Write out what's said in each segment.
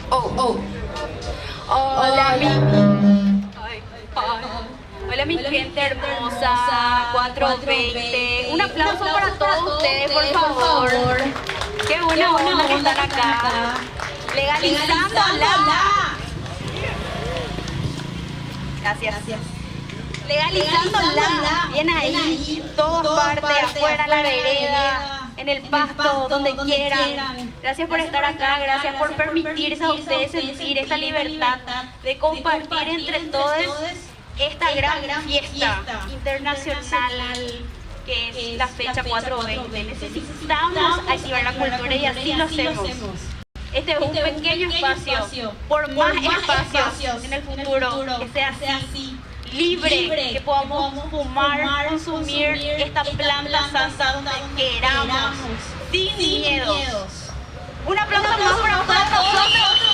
Oh, oh. Hola, Hola, Ay, hola, mi gente hermosa, 420. Un aplauso para todos ustedes, por favor. Qué buena onda que están acá. Legalizándola. Gracias. Legalizándola. Bien ahí, en todas partes, afuera, en la vereda, en el pasto, donde quieran. Gracias por estar acá, gracias por permitirse a ustedes sentir esta libertad de compartir entre todos esta gran fiesta internacional que es la fecha 420. Necesitamos activar la cultura y así lo hacemos. Este es un pequeño espacio, por más espacios en el futuro, que sea así, libre, que podamos fumar, consumir esta planta santa donde queramos, sin miedos. Un aplauso más para todos nosotros.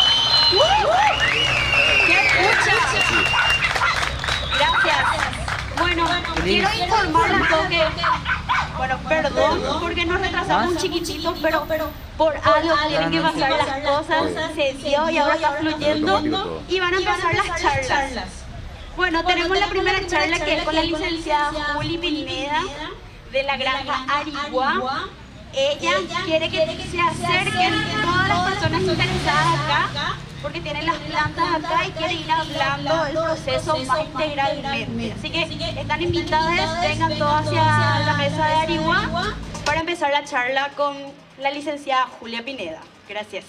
¡Qué escucha! Gracias. Bueno, quiero informarles que, bueno, perdón porque nos retrasamos un chiquitito, pero por algo tienen que pasar las cosas, se dio y ahora está fluyendo y van a empezar las charlas. Bueno, tenemos la primera charla que es con la licenciada Juli Pineda de la granja Arigua. Ella quiere que se acerquen todas las personas interesadas acá, porque tienen las plantas acá y quiere ir hablando del proceso más integralmente. Así que están invitadas, vengan todos hacia la mesa de Arigua para empezar la charla con la licenciada Julia Pineda. Gracias.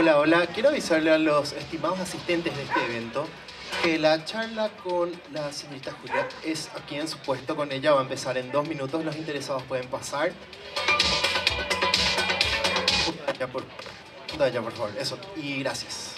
Hola, hola. Quiero avisarle a los estimados asistentes de este evento que la charla con la señorita Julia es aquí en su puesto con ella. Va a empezar en 2 minutos. Los interesados pueden pasar. Ya, por favor. Eso. Y gracias.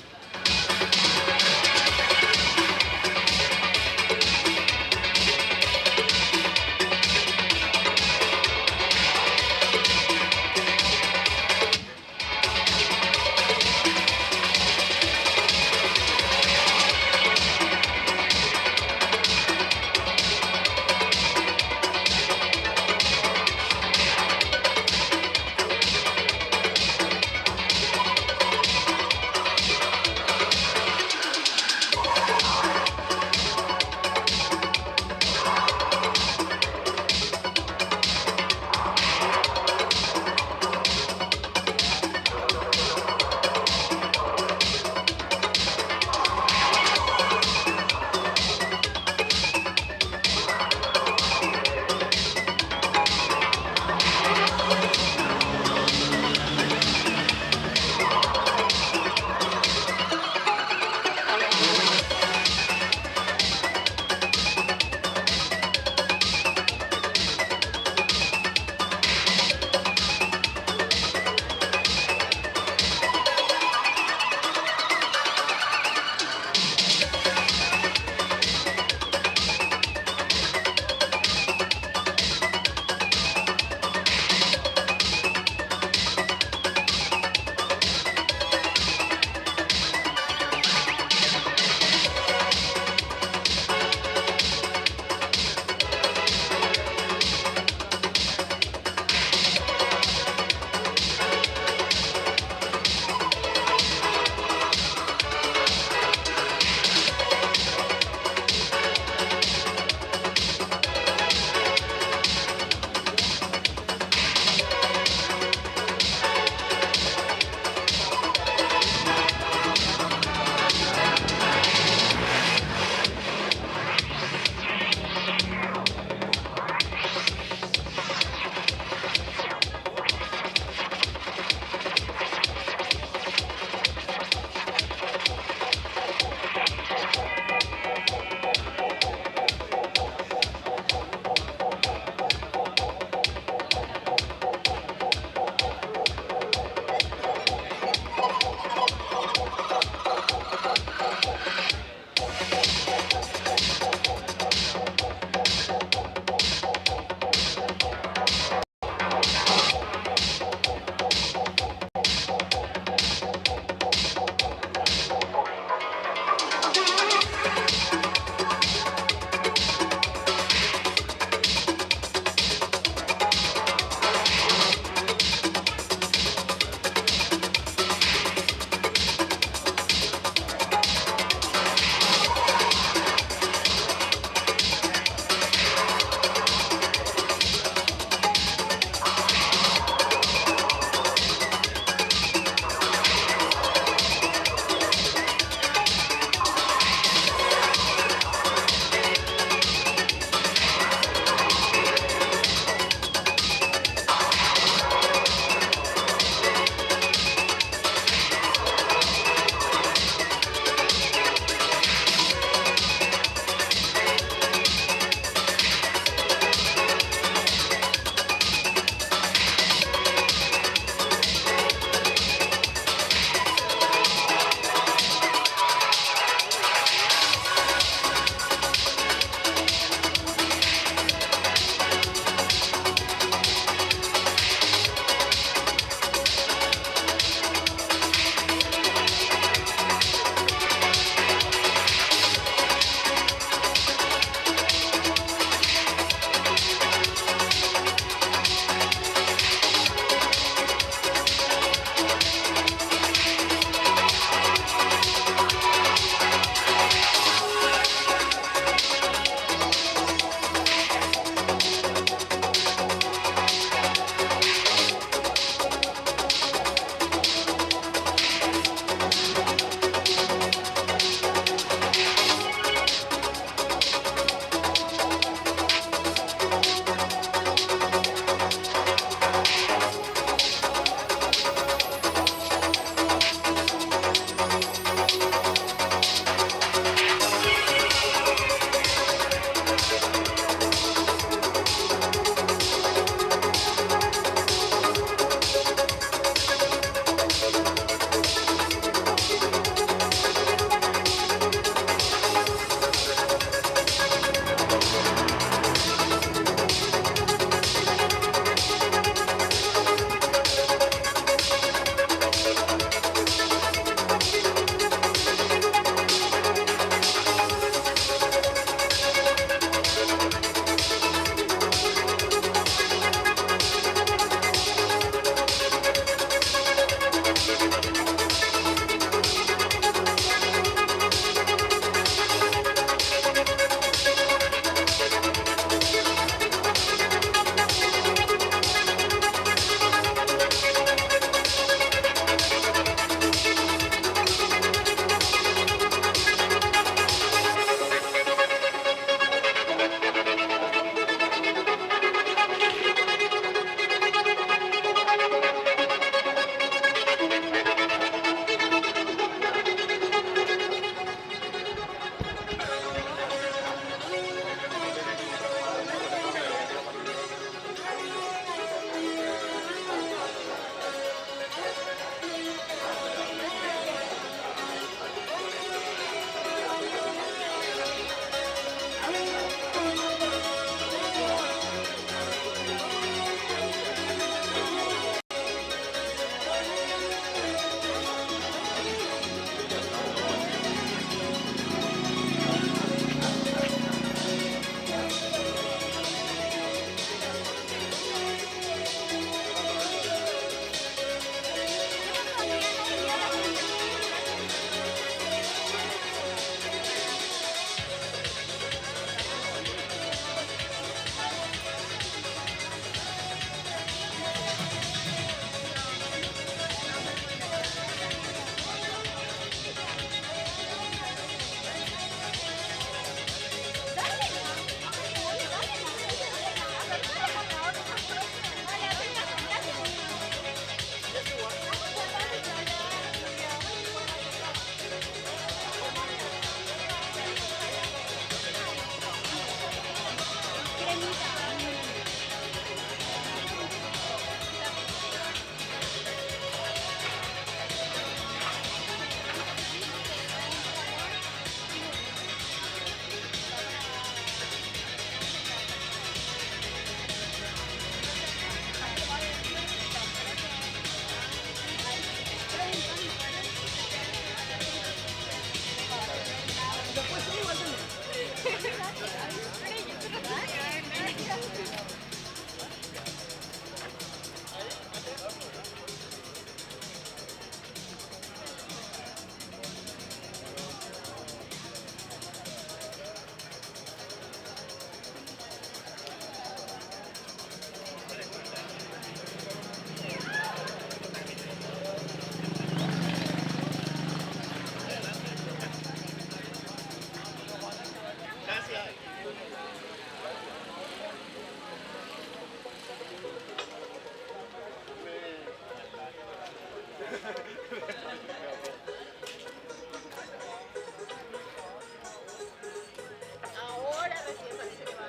Ahora recién parece que van a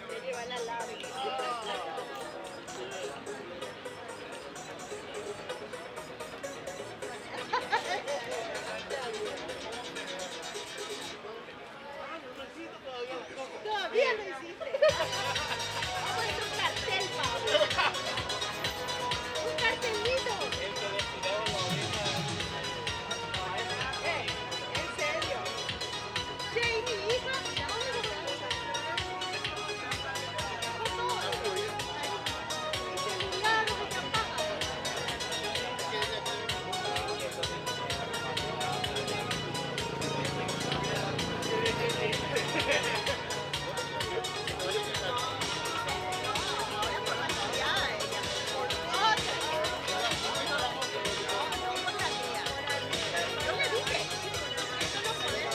se llevan la larga. Todavía no hiciste. Vamos a hacer un cartel, Pablo. Un cartelito. En serio. Che, ¿y mi hija? ¿Dónde lo ponemos? ¿Cómo? Mi celular no se apaga. Yo le dije, eso no podemos.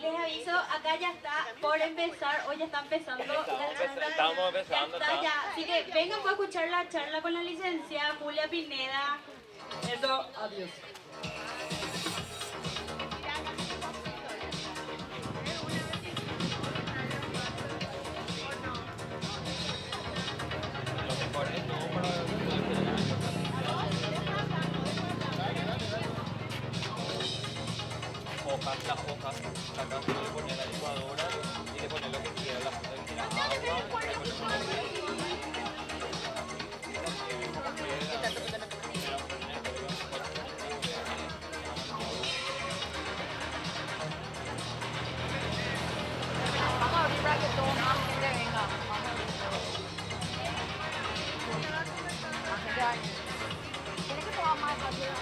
Les aviso, acá ya está por empezar, hoy ya está empezando la charla. Estamos empezando. Ya está, ya. Así que vengan para escuchar la charla con la licenciada Julia Pineda. Eso, adiós. Las hojas, sacas, le pones la licuadora y le pones lo que quieras, la fruta que quieras, agua, Vamos a abrir para que todo más gente venga. ¿Tienes que tomar más rápido?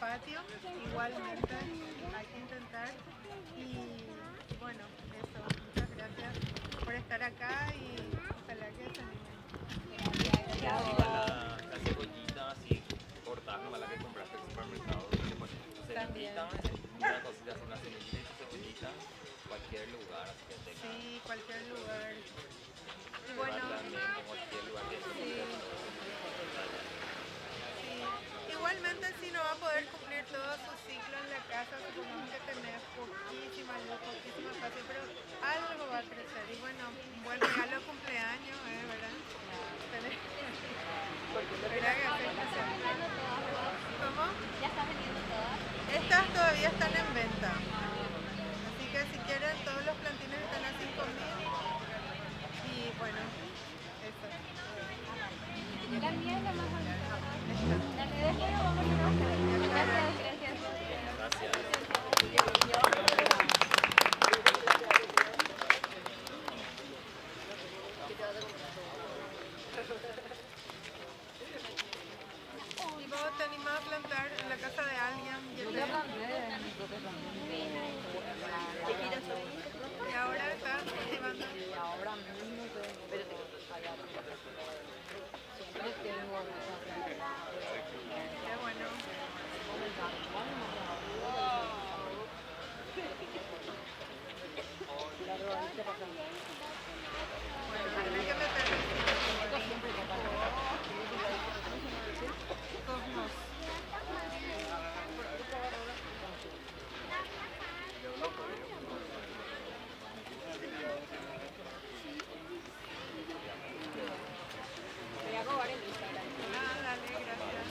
patio, igualmente hay que intentar. Y bueno, eso, muchas gracias por estar acá y ojalá que se animen. La cebollita así cortada, no la que compraste en el supermercado, le pones tu cebollita, una cosita así, una semillita y tu cebollita, cualquier lugar, así que tenga. Sí, cualquier lugar. Y bueno, También en cualquier lugar que sí. Igualmente, si no va a poder cumplir todo su ciclo en la casa, supongamos que tenés poquísima luz, poquísimo espacio, pero algo va a crecer. Y bueno, un buen regalo de cumpleaños, ¿verdad? Tenés- ¿Verdad que sí? ¿Cómo? ¿Ya estás vendiendo todas? Estas todavía están en venta. Así que si quieren, todos los plantines están a 5.000. Y bueno, eso. La mía es la más bonita. Esta. La de después lo vamos a ir a buscar. Gracias, gracias. Gracias. ¿Y vos te animás a plantar en la casa de alguien? Y ahora estás cultivando. Qué bueno. Bueno, tenés que meterle Cosmos. Ah, dale, gracias.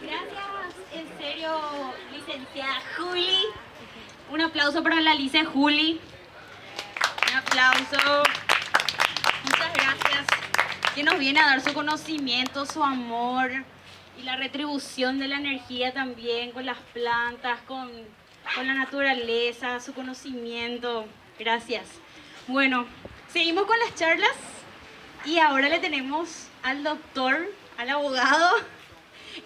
Gracias, en serio, licenciada Juli. Un aplauso para la lice Juli. Un aplauso. Muchas gracias. Que nos viene a dar su conocimiento, su amor y la retribución de la energía también con las plantas, con la naturaleza, su conocimiento. Gracias. Bueno, seguimos con las charlas y ahora le tenemos al doctor, al abogado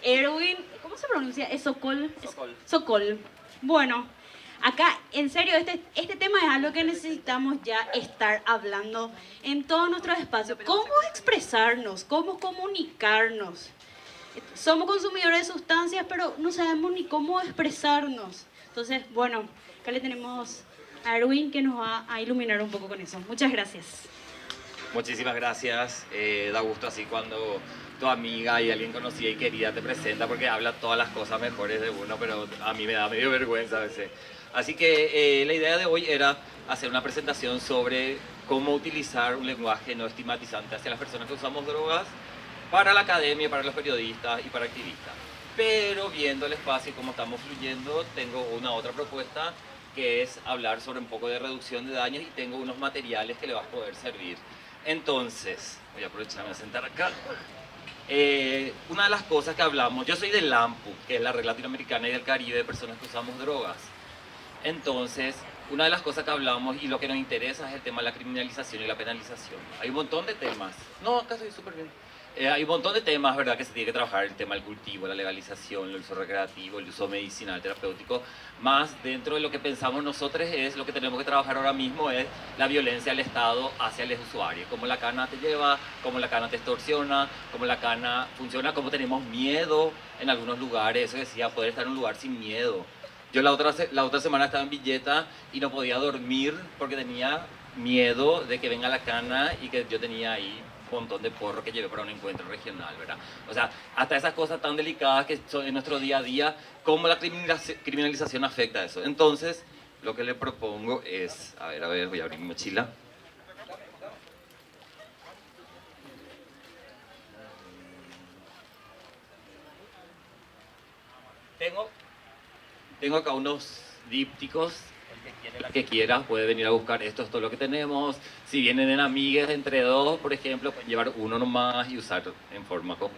Erwin, ¿cómo se pronuncia? ¿Es Sokol? Sokol. Sokol. Bueno, acá, en serio, este tema es algo que necesitamos ya estar hablando en todos nuestros espacios. ¿Cómo expresarnos? ¿Cómo comunicarnos? Somos consumidores de sustancias, pero no sabemos ni cómo expresarnos. Entonces, bueno, acá le tenemos a Erwin que nos va a iluminar un poco con eso. Muchas gracias. Muchísimas gracias. Da gusto así cuando tu amiga y alguien conocida y querida te presenta porque habla todas las cosas mejores de uno, pero a mí me da medio vergüenza a veces. Así que la idea de hoy era hacer una presentación sobre cómo utilizar un lenguaje no estigmatizante hacia las personas que usamos drogas para la academia, para los periodistas y para activistas. Pero viendo el espacio y cómo estamos fluyendo, tengo una otra propuesta que es hablar sobre un poco de reducción de daños y tengo unos materiales que le van a poder servir. Entonces, voy a aprovecharme de sentar acá. Una de las cosas que hablamos, yo soy del LAMPU, que es la Red Latinoamericana y del Caribe de Personas que Usamos Drogas. Entonces, una de las cosas que hablamos y lo que nos interesa es el tema de la criminalización y la penalización. Hay un montón de temas. No, acá estoy súper bien. Hay un montón de temas, ¿verdad?, que se tiene que trabajar, el tema del cultivo, la legalización, el uso recreativo, el uso medicinal, terapéutico. Más dentro de lo que pensamos nosotros es, lo que tenemos que trabajar ahora mismo es la violencia del Estado hacia el usuario. Cómo la cana te lleva, cómo la cana te extorsiona, cómo la cana funciona, cómo tenemos miedo en algunos lugares. Eso decía, poder estar en un lugar sin miedo. Yo la otra semana estaba en Villeta y no podía dormir porque tenía miedo de que venga la cana y que yo tenía ahí un montón de porro que llevé para un encuentro regional, ¿verdad? O sea, hasta esas cosas tan delicadas que son en nuestro día a día, cómo la criminalización afecta a eso. Entonces, lo que le propongo es, a ver, voy a abrir mi mochila. Tengo acá unos dípticos. La que quiera puede venir a buscar esto es todo lo que tenemos. Si vienen en amigues entre dos, por ejemplo, pueden llevar uno nomás y usar en forma común.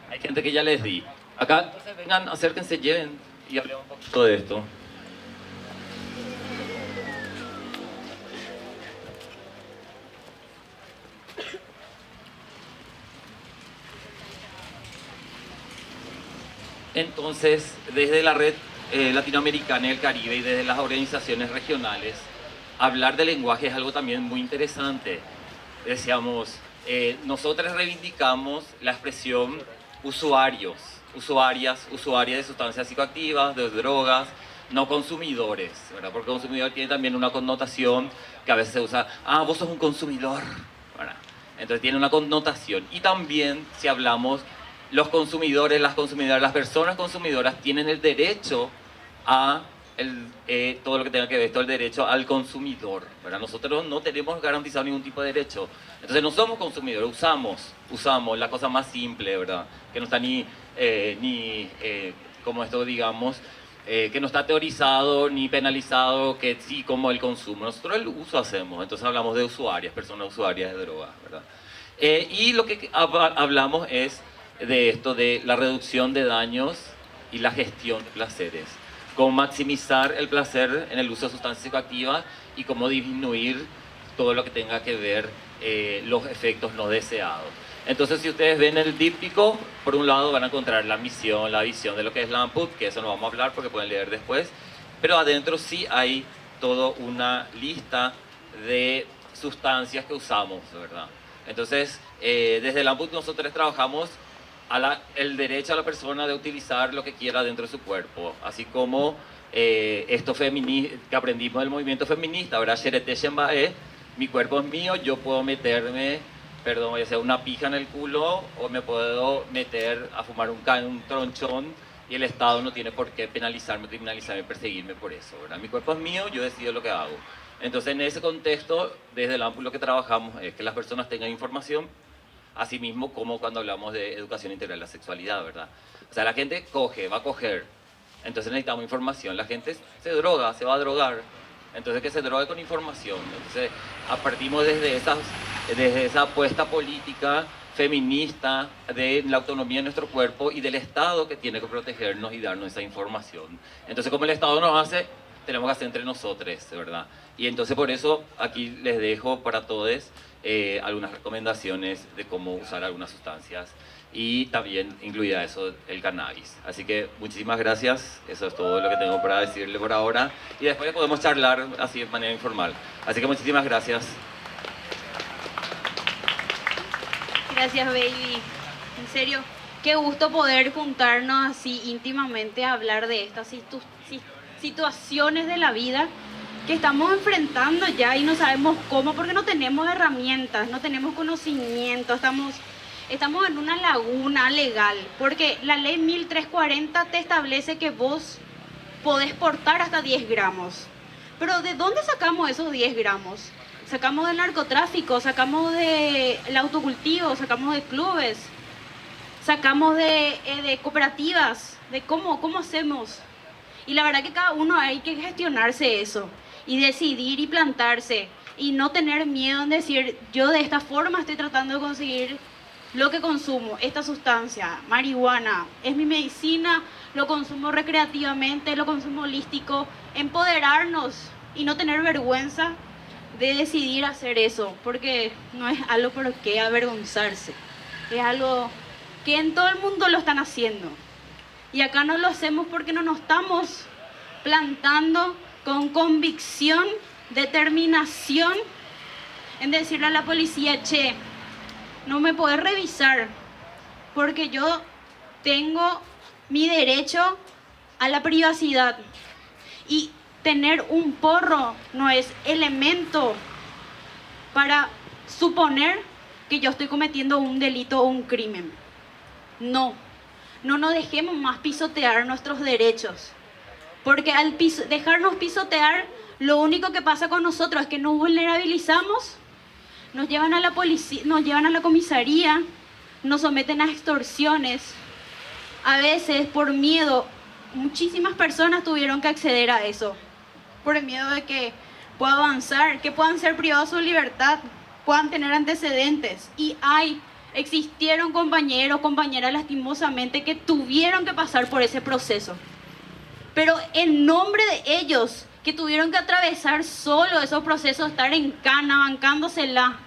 Hay gente que ya les di. Acá, entonces vengan, acérquense, lleven y hablemos un poquito de esto. Entonces, desde la red latinoamericana y el Caribe y desde las organizaciones regionales, hablar de lenguaje es algo también muy interesante. Decíamos, nosotros reivindicamos la expresión usuarios, usuarias de sustancias psicoactivas, de drogas, no consumidores, ¿verdad? Porque consumidor tiene también una connotación que a veces se usa, vos sos un consumidor, ¿verdad? Entonces tiene una connotación. Y también, si hablamos, los consumidores, las consumidoras, las personas consumidoras tienen el derecho a todo lo que tenga que ver, todo el derecho al consumidor, ¿verdad? Nosotros no tenemos garantizado ningún tipo de derecho. Entonces no somos consumidores, usamos la cosa más simple, ¿verdad? Que no está como esto, digamos, que no está teorizado ni penalizado, que sí como el consumo. Nosotros el uso hacemos, entonces hablamos de usuarias, personas usuarias de drogas, ¿verdad? Y lo que hablamos es de esto, de la reducción de daños y la gestión de placeres. Cómo maximizar el placer en el uso de sustancias psicoactivas y cómo disminuir todo lo que tenga que ver los efectos no deseados. Entonces, si ustedes ven el díptico, por un lado van a encontrar la misión, la visión de lo que es la AMPUT, que eso no vamos a hablar porque pueden leer después, pero adentro sí hay toda una lista de sustancias que usamos, ¿verdad? Entonces, desde la AMPUT nosotros trabajamos el derecho a la persona de utilizar lo que quiera dentro de su cuerpo, así como esto que aprendimos del movimiento feminista, ¿verdad? Sherete Shembae, mi cuerpo es mío, yo puedo meterme, ya sea una pija en el culo o me puedo meter a fumar un tronchón y el Estado no tiene por qué penalizarme, criminalizarme, perseguirme por eso, ¿verdad? Mi cuerpo es mío, yo decido lo que hago. Entonces, en ese contexto, desde el AMPU lo que trabajamos es que las personas tengan información, así mismo como cuando hablamos de educación integral de la sexualidad, ¿verdad? O sea, la gente va a coger, entonces necesitamos información. La gente se droga, se va a drogar, entonces que se drogue con información. Entonces, partimos desde esa apuesta política feminista de la autonomía de nuestro cuerpo y del Estado que tiene que protegernos y darnos esa información. Entonces, como el Estado nos hace, tenemos que hacer entre nosotros, ¿verdad? Y entonces por eso aquí les dejo para todos algunas recomendaciones de cómo usar algunas sustancias y también incluida eso el cannabis. Así que muchísimas gracias, eso es todo lo que tengo para decirle por ahora y después podemos charlar así de manera informal. Así que muchísimas gracias. Gracias, baby. En serio, qué gusto poder juntarnos así íntimamente a hablar de estas situaciones de la vida que estamos enfrentando ya y no sabemos cómo, porque no tenemos herramientas, no tenemos conocimiento, estamos en una laguna legal, porque la ley 1340 te establece que vos podés portar hasta 10 gramos. Pero ¿de dónde sacamos esos 10 gramos? Sacamos del narcotráfico, sacamos del autocultivo, sacamos de clubes, sacamos de cooperativas, de cómo hacemos. Y la verdad que cada uno hay que gestionarse eso y decidir y plantarse y no tener miedo en decir, yo de esta forma estoy tratando de conseguir lo que consumo, esta sustancia, marihuana, es mi medicina, lo consumo recreativamente, lo consumo holístico, empoderarnos y no tener vergüenza de decidir hacer eso, porque no es algo por qué avergonzarse, es algo que en todo el mundo lo están haciendo. Y acá no lo hacemos porque no nos estamos plantando con convicción, determinación en decirle a la policía, che, no me podés revisar porque yo tengo mi derecho a la privacidad. Y tener un porro no es elemento para suponer que yo estoy cometiendo un delito o un crimen. No nos dejemos más pisotear nuestros derechos, porque al dejarnos pisotear, lo único que pasa con nosotros es que nos vulnerabilizamos, nos llevan a la policía, nos llevan a la comisaría, nos someten a extorsiones. A veces, por miedo, muchísimas personas tuvieron que acceder a eso, por el miedo de que pueda avanzar, que puedan ser privados de su libertad, puedan tener antecedentes. Y hay Existieron compañeros, compañeras lastimosamente que tuvieron que pasar por ese proceso. Pero en nombre de ellos, que tuvieron que atravesar solo esos procesos, estar en cana, bancándosela,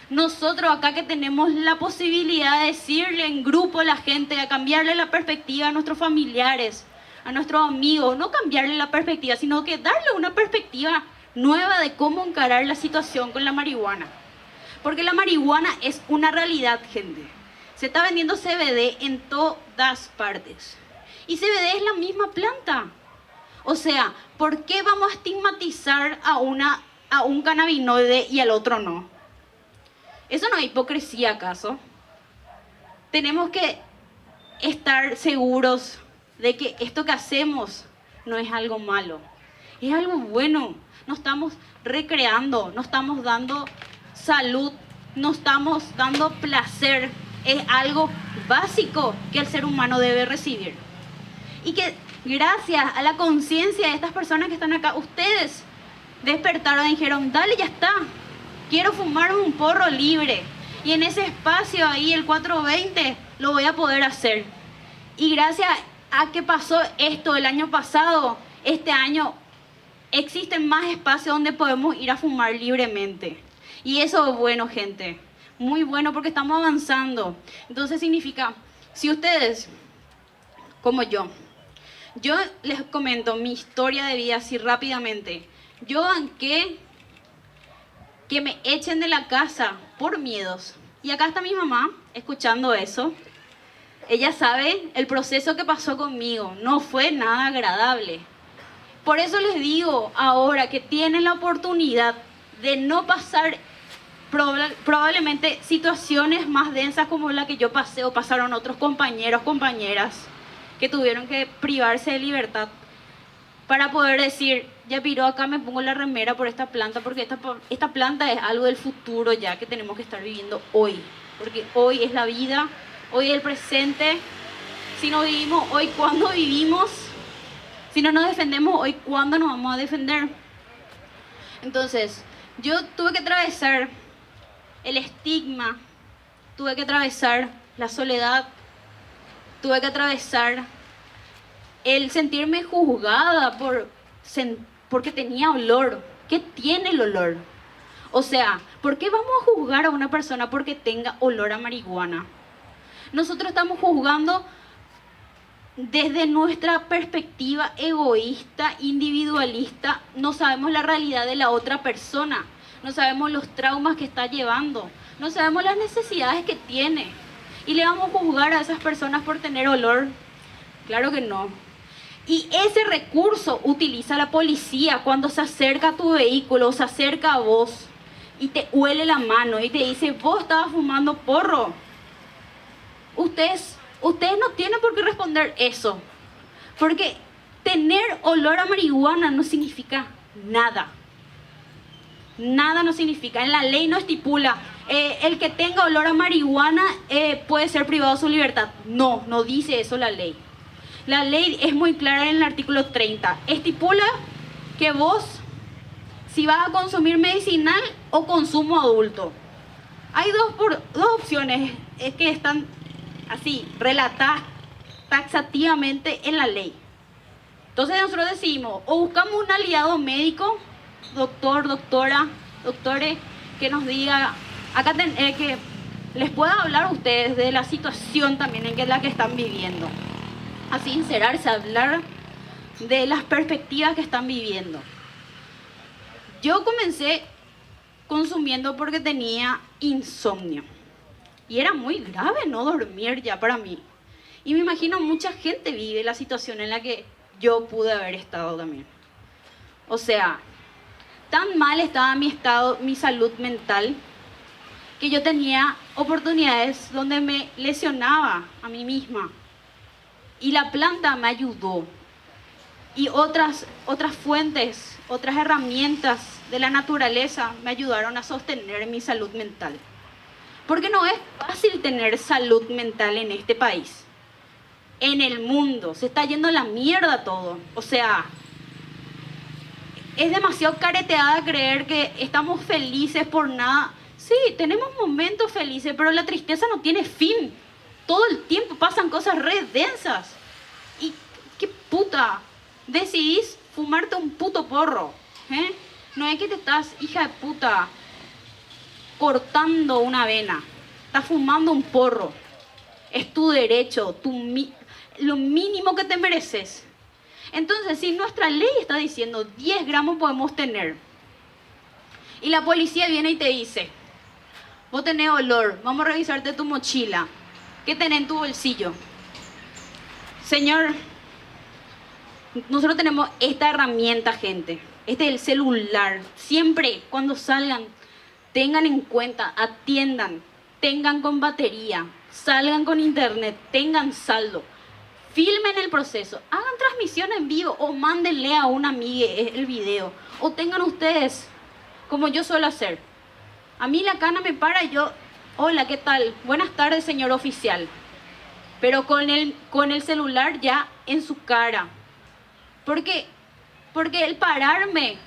nosotros acá que tenemos la posibilidad de decirle en grupo a la gente, a cambiarle la perspectiva a nuestros familiares, a nuestros amigos, no cambiarle la perspectiva, sino que darle una perspectiva nueva de cómo encarar la situación con la marihuana. Porque la marihuana es una realidad, gente. Se está vendiendo CBD en todas partes. Y CBD es la misma planta. O sea, ¿por qué vamos a estigmatizar a un cannabinoide y al otro no? ¿Eso no es hipocresía, acaso? Tenemos que estar seguros de que esto que hacemos no es algo malo. Es algo bueno. Nos estamos recreando, nos estamos dando salud, nos estamos dando placer. Es algo básico que el ser humano debe recibir. Y que gracias a la conciencia de estas personas que están acá, ustedes despertaron y dijeron, dale, ya está. Quiero fumar un porro libre. Y en ese espacio ahí, el 420, lo voy a poder hacer. Y gracias a que pasó esto el año pasado, este año existen más espacios donde podemos ir a fumar libremente. Y eso es bueno, gente. Muy bueno porque estamos avanzando. Entonces significa, si ustedes, como yo les comento mi historia de vida así rápidamente. Yo banqué que me echen de la casa por miedos. Y acá está mi mamá escuchando eso. Ella sabe el proceso que pasó conmigo. No fue nada agradable. Por eso les digo ahora que tienen la oportunidad de no pasar probablemente situaciones más densas como la que yo pasé o pasaron otros compañeros, compañeras que tuvieron que privarse de libertad para poder decir, ya piro, acá me pongo la remera por esta planta, porque esta planta es algo del futuro ya que tenemos que estar viviendo hoy, porque hoy es la vida, hoy es el presente. Si no vivimos hoy, ¿cuándo vivimos? Si no nos defendemos hoy, ¿cuándo nos vamos a defender? Entonces, yo tuve que atravesar el estigma, tuve que atravesar la soledad, tuve que atravesar el sentirme juzgada porque tenía olor. ¿Qué tiene el olor? O sea, ¿por qué vamos a juzgar a una persona porque tenga olor a marihuana? Nosotros estamos juzgando desde nuestra perspectiva egoísta, individualista. No sabemos la realidad de la otra persona, no sabemos los traumas que está llevando, no sabemos las necesidades que tiene. ¿Y le vamos a juzgar a esas personas por tener olor? Claro que no. Y ese recurso utiliza la policía cuando se acerca a tu vehículo, se acerca a vos y te huele la mano y te dice, vos estabas fumando porro. Ustedes no tienen por qué responder eso, porque tener olor a marihuana no significa nada. Nada no significa. En la ley no estipula, el que tenga olor a marihuana puede ser privado de su libertad. No, no dice eso la ley. La ley es muy clara en el artículo 30. Estipula que vos, si vas a consumir medicinal o consumo adulto. Hay dos opciones que están así, relatadas taxativamente en la ley. Entonces nosotros decimos, o buscamos un aliado médico, doctor, doctora, doctores, que nos diga, acá que les pueda hablar a ustedes de la situación también en la que están viviendo. A sincerarse, a hablar de las perspectivas que están viviendo. Yo comencé consumiendo porque tenía insomnio. Y era muy grave no dormir ya para mí. Y me imagino mucha gente vive la situación en la que yo pude haber estado también. O sea, tan mal estaba mi estado, mi salud mental, que yo tenía oportunidades donde me lesionaba a mí misma. Y la planta me ayudó. Y otras fuentes, otras herramientas de la naturaleza me ayudaron a sostener mi salud mental. Porque no es fácil tener salud mental en este país. En el mundo. Se está yendo a la mierda todo. O sea, es demasiado careteada creer que estamos felices por nada Sí, tenemos momentos felices, pero la tristeza no tiene fin. Todo el tiempo pasan cosas re densas. Y qué puta, decidís fumarte un puto porro, ¿eh? No es que te estás, hija de puta, cortando una vena. Estás fumando un porro. Es tu derecho, lo mínimo que te mereces. Entonces, si nuestra ley está diciendo 10 gramos podemos tener, y la policía viene y te dice, vos tenés olor, vamos a revisarte tu mochila, ¿qué tenés en tu bolsillo? Señor, nosotros tenemos esta herramienta, gente. Este es el celular. Siempre cuando salgan, tengan en cuenta, atiendan, tengan con batería, salgan con internet, tengan saldo. Filmen el proceso, hagan transmisión en vivo o mándenle a una amiga el video. O tengan ustedes, como yo suelo hacer. A mí la cana me para y yo, hola, ¿qué tal? Buenas tardes, señor oficial. Pero con el celular ya en su cara. Porque el pararme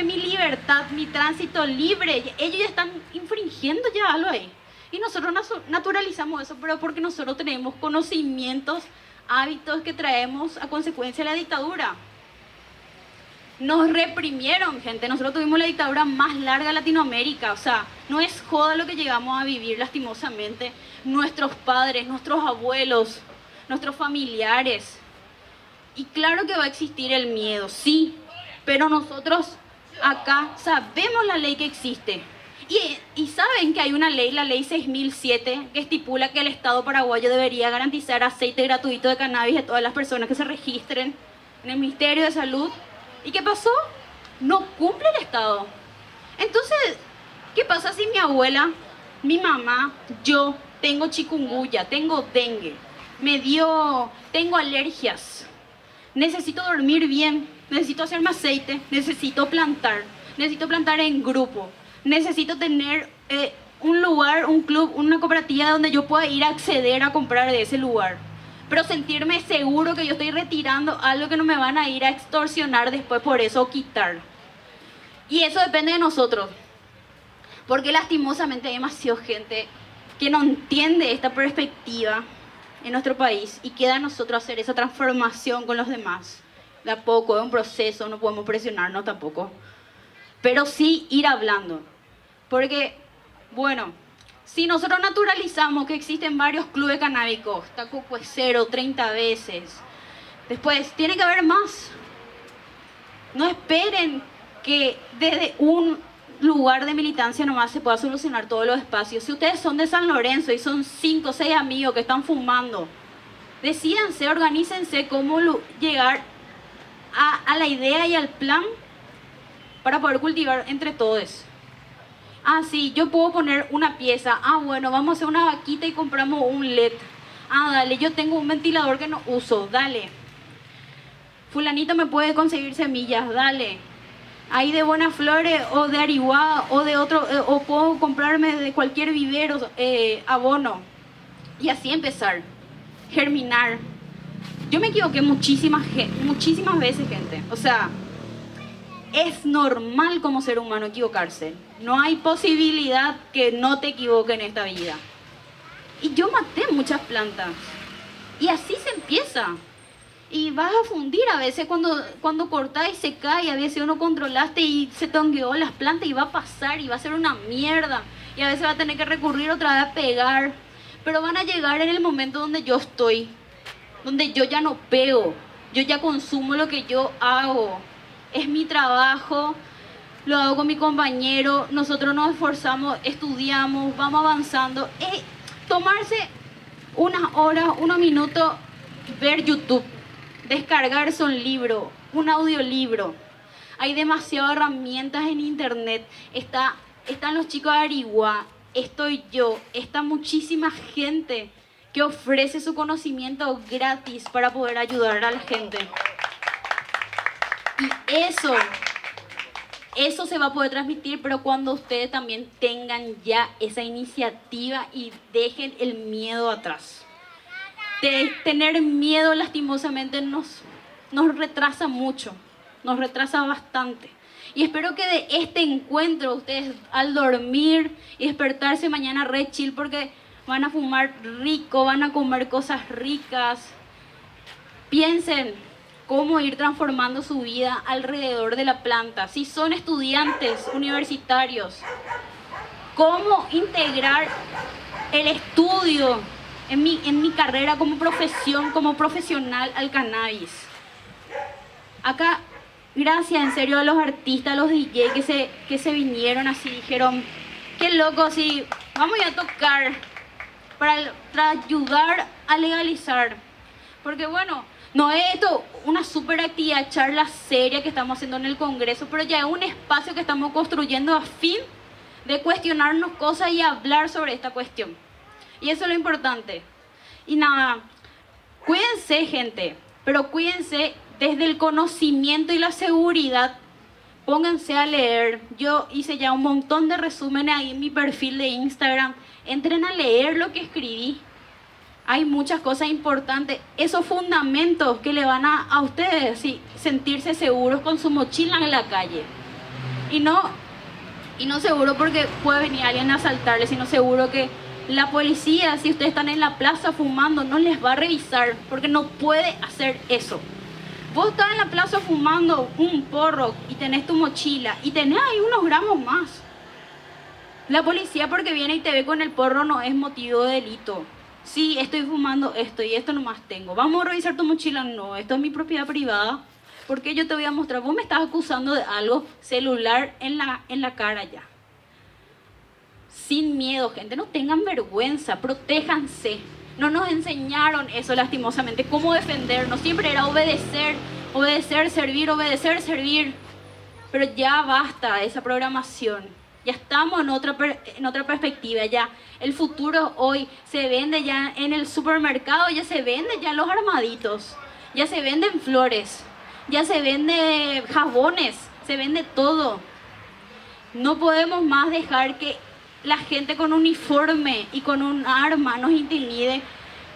mi libertad, mi tránsito libre, ellos ya están infringiendo ya algo ahí. Y nosotros naturalizamos eso, pero porque nosotros tenemos conocimientos, hábitos que traemos a consecuencia de la dictadura. Nos reprimieron, gente. Nosotros tuvimos la dictadura más larga de Latinoamérica. O sea, no es joda lo que llegamos a vivir lastimosamente. Nuestros padres, nuestros abuelos, nuestros familiares. Y claro que va a existir el miedo, sí. Pero nosotros acá sabemos la ley que existe. Y saben que hay una ley, la ley 6007, que estipula que el Estado paraguayo debería garantizar aceite gratuito de cannabis a todas las personas que se registren en el Ministerio de Salud. ¿Y qué pasó? No cumple el Estado. Entonces, ¿qué pasa si mi abuela, mi mamá, yo tengo chikungunya, tengo dengue, tengo alergias, necesito dormir bien, necesito hacerme aceite, necesito plantar en grupo, necesito tener un lugar, un club, una cooperativa donde yo pueda ir a acceder a comprar de ese lugar? Pero sentirme seguro que yo estoy retirando algo que no me van a ir a extorsionar después por eso o quitar. Y eso depende de nosotros. Porque lastimosamente hay demasiada gente que no entiende esta perspectiva en nuestro país y queda a nosotros hacer esa transformación con los demás. De a poco, es un proceso, no podemos presionarnos tampoco. Pero sí ir hablando. Porque, bueno, si nosotros naturalizamos que existen varios clubes canábicos, Taco Puecero, 30 veces, después tiene que haber más. No esperen que desde un lugar de militancia nomás se pueda solucionar todos los espacios. Si ustedes son de San Lorenzo y son 5 o 6 amigos que están fumando, decídanse, organícense cómo llegar a la idea y al plan para poder cultivar entre todos. Ah, sí, yo puedo poner una pieza. Ah, bueno, vamos a hacer una vaquita y compramos un LED. Ah, dale, yo tengo un ventilador que no uso, dale. Fulanito me puede conseguir semillas, dale. Ahí de Buenas Flores o de Arihuá o de otro, o puedo comprarme de cualquier vivero abono. Y así empezar, germinar. Yo me equivoqué muchísimas veces, gente. O sea, es normal como ser humano equivocarse. No hay posibilidad que no te equivoques en esta vida. Y yo maté muchas plantas. Y así se empieza. Y vas a fundir a veces cuando cortás y se cae. A veces uno controlaste y se tongueó las plantas y va a pasar y va a ser una mierda. Y a veces va a tener que recurrir otra vez a pegar. Pero van a llegar en el momento donde yo estoy. Donde yo ya no pego. Yo ya consumo lo que yo hago. Es mi trabajo, lo hago con mi compañero, nosotros nos esforzamos, estudiamos, vamos avanzando. Tomarse unas horas, unos minutos, ver YouTube, descargarse un libro, un audiolibro. Hay demasiadas herramientas en internet. Están los chicos de Arihuá, estoy yo, está muchísima gente que ofrece su conocimiento gratis para poder ayudar a la gente. Y eso se va a poder transmitir, pero cuando ustedes también tengan ya esa iniciativa y dejen el miedo atrás. Tener miedo lastimosamente nos retrasa mucho, nos retrasa bastante. Y espero que de este encuentro ustedes al dormir y despertarse mañana re chill porque van a fumar rico, van a comer cosas ricas. Piensen cómo ir transformando su vida alrededor de la planta. Si son estudiantes universitarios, cómo integrar el estudio en mi carrera como profesión, como profesional al cannabis. Acá, gracias en serio a los artistas, a los DJ que se vinieron así, dijeron, qué loco, sí, vamos a tocar para ayudar a legalizar. Porque bueno, no es esto una super actividad, charla seria que estamos haciendo en el Congreso, pero ya es un espacio que estamos construyendo a fin de cuestionarnos cosas y hablar sobre esta cuestión. Y eso es lo importante. Y nada, cuídense, gente, pero cuídense desde el conocimiento y la seguridad. Pónganse a leer. Yo hice ya un montón de resúmenes ahí en mi perfil de Instagram. Entren a leer lo que escribí. Hay muchas cosas importantes. Esos fundamentos que le van a ustedes sí, sentirse seguros con su mochila en la calle. Y no seguro porque puede venir alguien a asaltarles, sino seguro que la policía, si ustedes están en la plaza fumando, no les va a revisar porque no puede hacer eso. Vos estás en la plaza fumando un porro y tenés tu mochila y tenés ahí unos gramos más. La policía porque viene y te ve con el porro no es motivo de delito. Sí, estoy fumando esto y esto nomás tengo. ¿Vamos a revisar tu mochila? No, esto es mi propiedad privada. ¿Por qué yo te voy a mostrar? Vos me estás acusando de algo, celular en la cara ya. Sin miedo, gente, no tengan vergüenza, protéjanse. No nos enseñaron eso lastimosamente, cómo defendernos. Siempre era obedecer, obedecer, servir, obedecer, servir. Pero ya basta de esa programación. Ya estamos en otra perspectiva, ya el futuro hoy se vende ya en el supermercado, ya se vende ya los armaditos, ya se venden flores, ya se vende jabones, se vende todo. No podemos más dejar que la gente con uniforme y con un arma nos intimide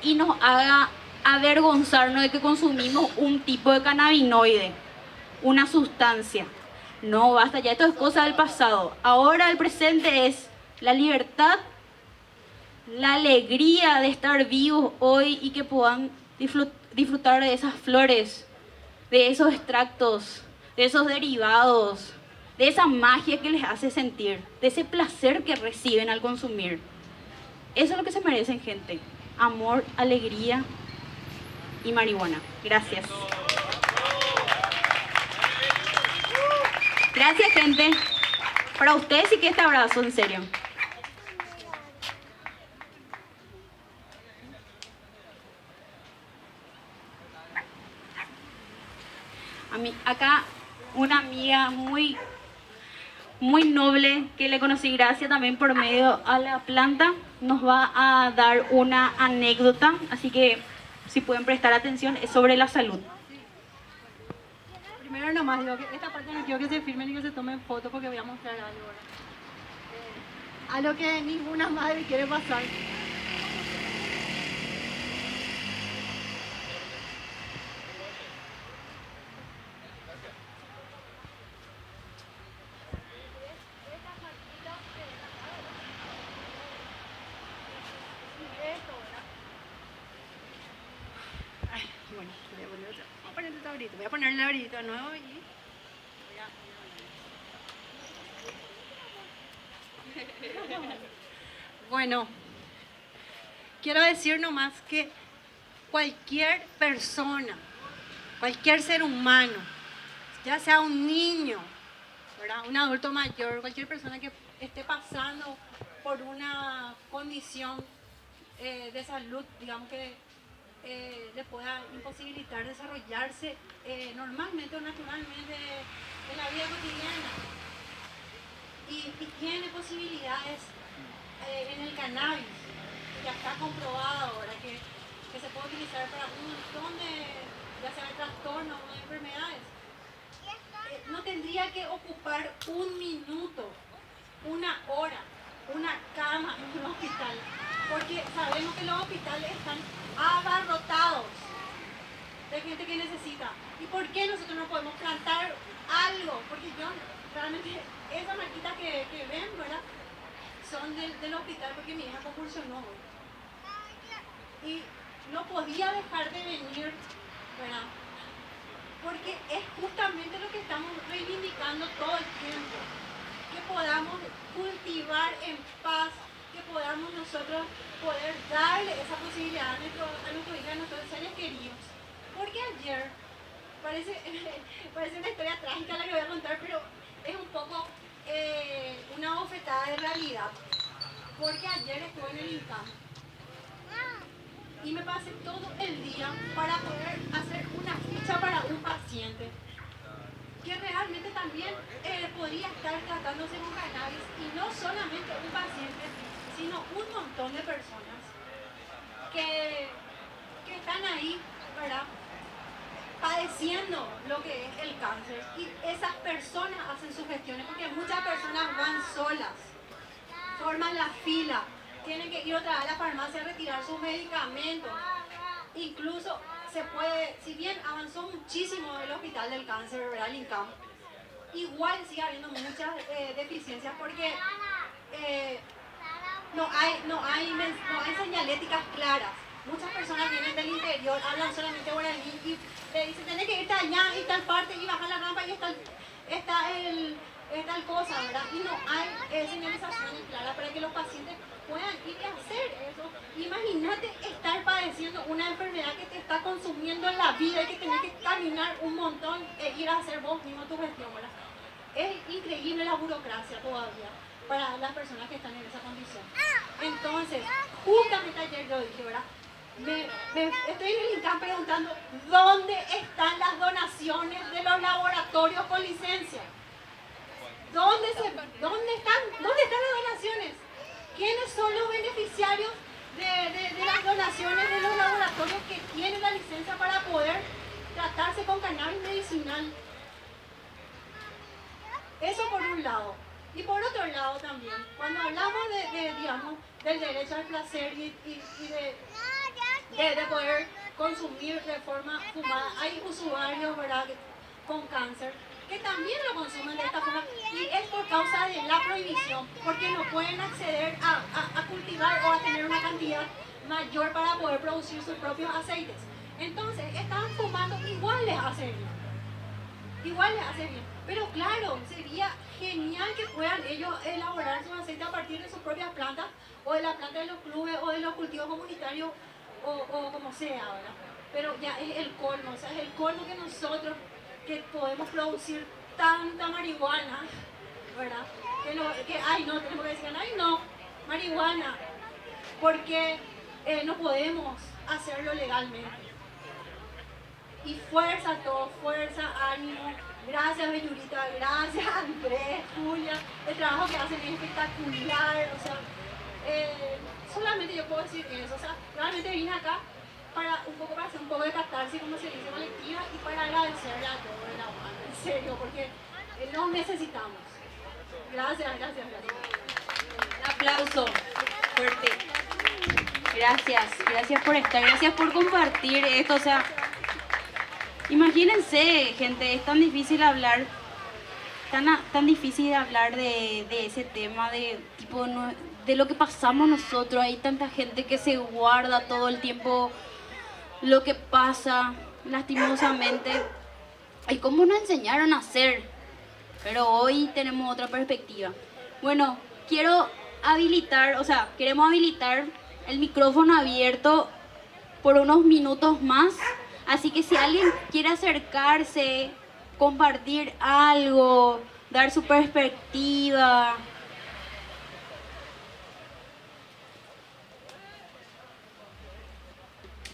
y nos haga avergonzarnos de que consumimos un tipo de cannabinoide, una sustancia. No, basta, ya esto es cosa del pasado. Ahora el presente es la libertad, la alegría de estar vivos hoy y que puedan disfrutar de esas flores, de esos extractos, de esos derivados, de esa magia que les hace sentir, de ese placer que reciben al consumir. Eso es lo que se merecen, gente. Amor, alegría y marihuana. Gracias. Gracias, gente. Para ustedes sí que este abrazo, en serio. A mí, acá, una amiga muy noble que le conocí gracias también por medio a la planta, nos va a dar una anécdota, así que si pueden prestar atención, es sobre la salud. Primero nomás digo que esta parte no quiero que se filmen ni que se tomen fotos porque voy a mostrar algo ahora. A lo que ninguna madre quiere pasar. Bueno, voy a poner otra. Vamos a poner el tablito. Voy a poner el tablito de nuevo y bueno, quiero decir nomás que cualquier persona, cualquier ser humano, ya sea un niño, ¿verdad?, un adulto mayor, cualquier persona que esté pasando por una condición de salud, digamos que le pueda imposibilitar desarrollarse normalmente o naturalmente en la vida cotidiana. Y tiene posibilidades en el cannabis, ya está comprobado ahora que se puede utilizar para un montón de, ya sea de trastornos o de enfermedades. No tendría que ocupar un minuto, una hora, una cama en un hospital, porque sabemos que los hospitales están abarrotados de gente que necesita. ¿Y por qué nosotros no podemos plantar algo? Porque yo realmente esas marquitas que ven, ¿verdad? Son del hospital porque mi hija convulsionó hoy. Y no podía dejar de venir, ¿verdad? Porque es justamente lo que estamos reivindicando todo el tiempo. Que podamos cultivar en paz, que podamos nosotros poder darle esa posibilidad a nuestros hijos, a nuestros seres queridos. Porque ayer, parece una historia trágica la que voy a contar, pero es un poco una bofetada de realidad. Porque ayer estuve en el INCAM y me pasé todo el día para poder hacer una ficha para un paciente que realmente también podría estar tratándose con cannabis, y no solamente un paciente, sino un montón de personas que están ahí, ¿verdad?, padeciendo lo que es el cáncer, y esas personas hacen sus gestiones porque muchas personas van solas, forman la fila, tienen que ir otra vez a la farmacia a retirar sus medicamentos. Incluso se puede, si bien avanzó muchísimo el hospital del cáncer, ¿verdad?, el INCAM, igual sigue habiendo muchas deficiencias porque no hay señaléticas claras. Muchas personas vienen del interior, hablan solamente guaraní y te dicen, tenés que irte allá y tal parte y bajar la rampa y es tal cosa, ¿verdad? Y no hay señalizaciones claras para que los pacientes puedan ir a hacer eso. Imagínate estar padeciendo una enfermedad que te está consumiendo en la vida y que tenés que caminar un montón e ir a hacer vos mismo tu gestión, ¿verdad? Es increíble la burocracia todavía para las personas que están en esa condición. Entonces, justamente ayer yo dije, ¿verdad?, estoy en el INCAM preguntando dónde están las donaciones de los laboratorios con licencia. ¿Dónde están las donaciones? ¿Quiénes son los beneficiarios de las donaciones de los laboratorios que tienen la licencia para poder tratarse con cannabis medicinal? Eso por un lado. Y por otro lado también, cuando hablamos digamos, del derecho al placer y de poder consumir de forma fumada, hay usuarios, ¿verdad?, con cáncer que también lo consumen de esta forma, y es por causa de la prohibición, porque no pueden acceder a cultivar o a tener una cantidad mayor para poder producir sus propios aceites. Entonces, estaban fumando, igual les hace bien. Pero claro, sería genial que puedan ellos elaborar su aceite a partir de sus propias plantas, o de la planta de los clubes, o de los cultivos comunitarios, o como sea, ¿verdad? Pero ya es el colmo, o sea, es el colmo que nosotros, que podemos producir tanta marihuana, ¿verdad?, tenemos que decir, ay no, marihuana, porque no podemos hacerlo legalmente. Y fuerza a todos, fuerza, ánimo. Gracias, Bellurita, gracias, Andrés, Julia. El trabajo que hacen es espectacular. O sea, solamente yo puedo decir eso. O sea, realmente vine acá para hacer un poco de catarsis, como se dice, colectiva, y para agradecerle a todos de la banda, en serio, porque nos necesitamos. Gracias. Un aplauso fuerte. Gracias por estar, gracias por compartir esto. O sea, imagínense, gente, es tan difícil hablar, tan difícil hablar de ese tema, de lo que pasamos nosotros. Hay tanta gente que se guarda todo el tiempo lo que pasa, lastimosamente. Y cómo nos enseñaron a hacer, pero hoy tenemos otra perspectiva. Bueno, queremos habilitar el micrófono abierto por unos minutos más. Así que si alguien quiere acercarse, compartir algo, dar su perspectiva,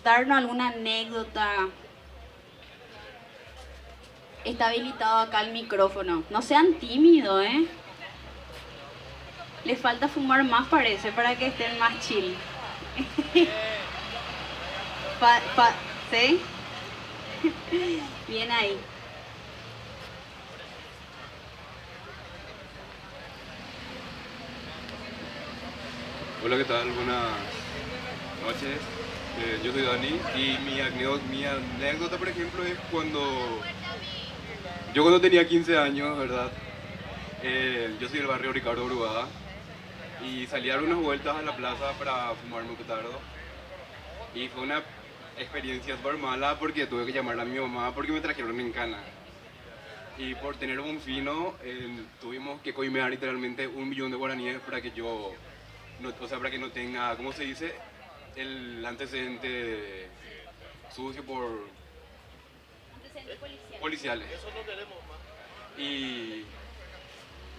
darnos alguna anécdota, está habilitado acá el micrófono. No sean tímidos, ¿eh? Les falta fumar más, parece, para que estén más chill. ¿Sí? Bien ahí. Hola, ¿qué tal? Buenas noches. Yo soy Dani y mi anécdota, por ejemplo, es cuando tenía 15 años, ¿verdad? Yo soy del barrio Ricardo Brugada y salí a dar unas vueltas a la plaza para fumarme un petardo. Y fue una experiencia súper mala porque tuve que llamar a mi mamá porque me trajeron en cana. Y por tener un fino, tuvimos que coimear literalmente 1 millón de guaraníes para que yo, no, o sea, para que no tenga, ¿cómo se dice? El antecedente sucio por policiales. Eso no queremos más. Y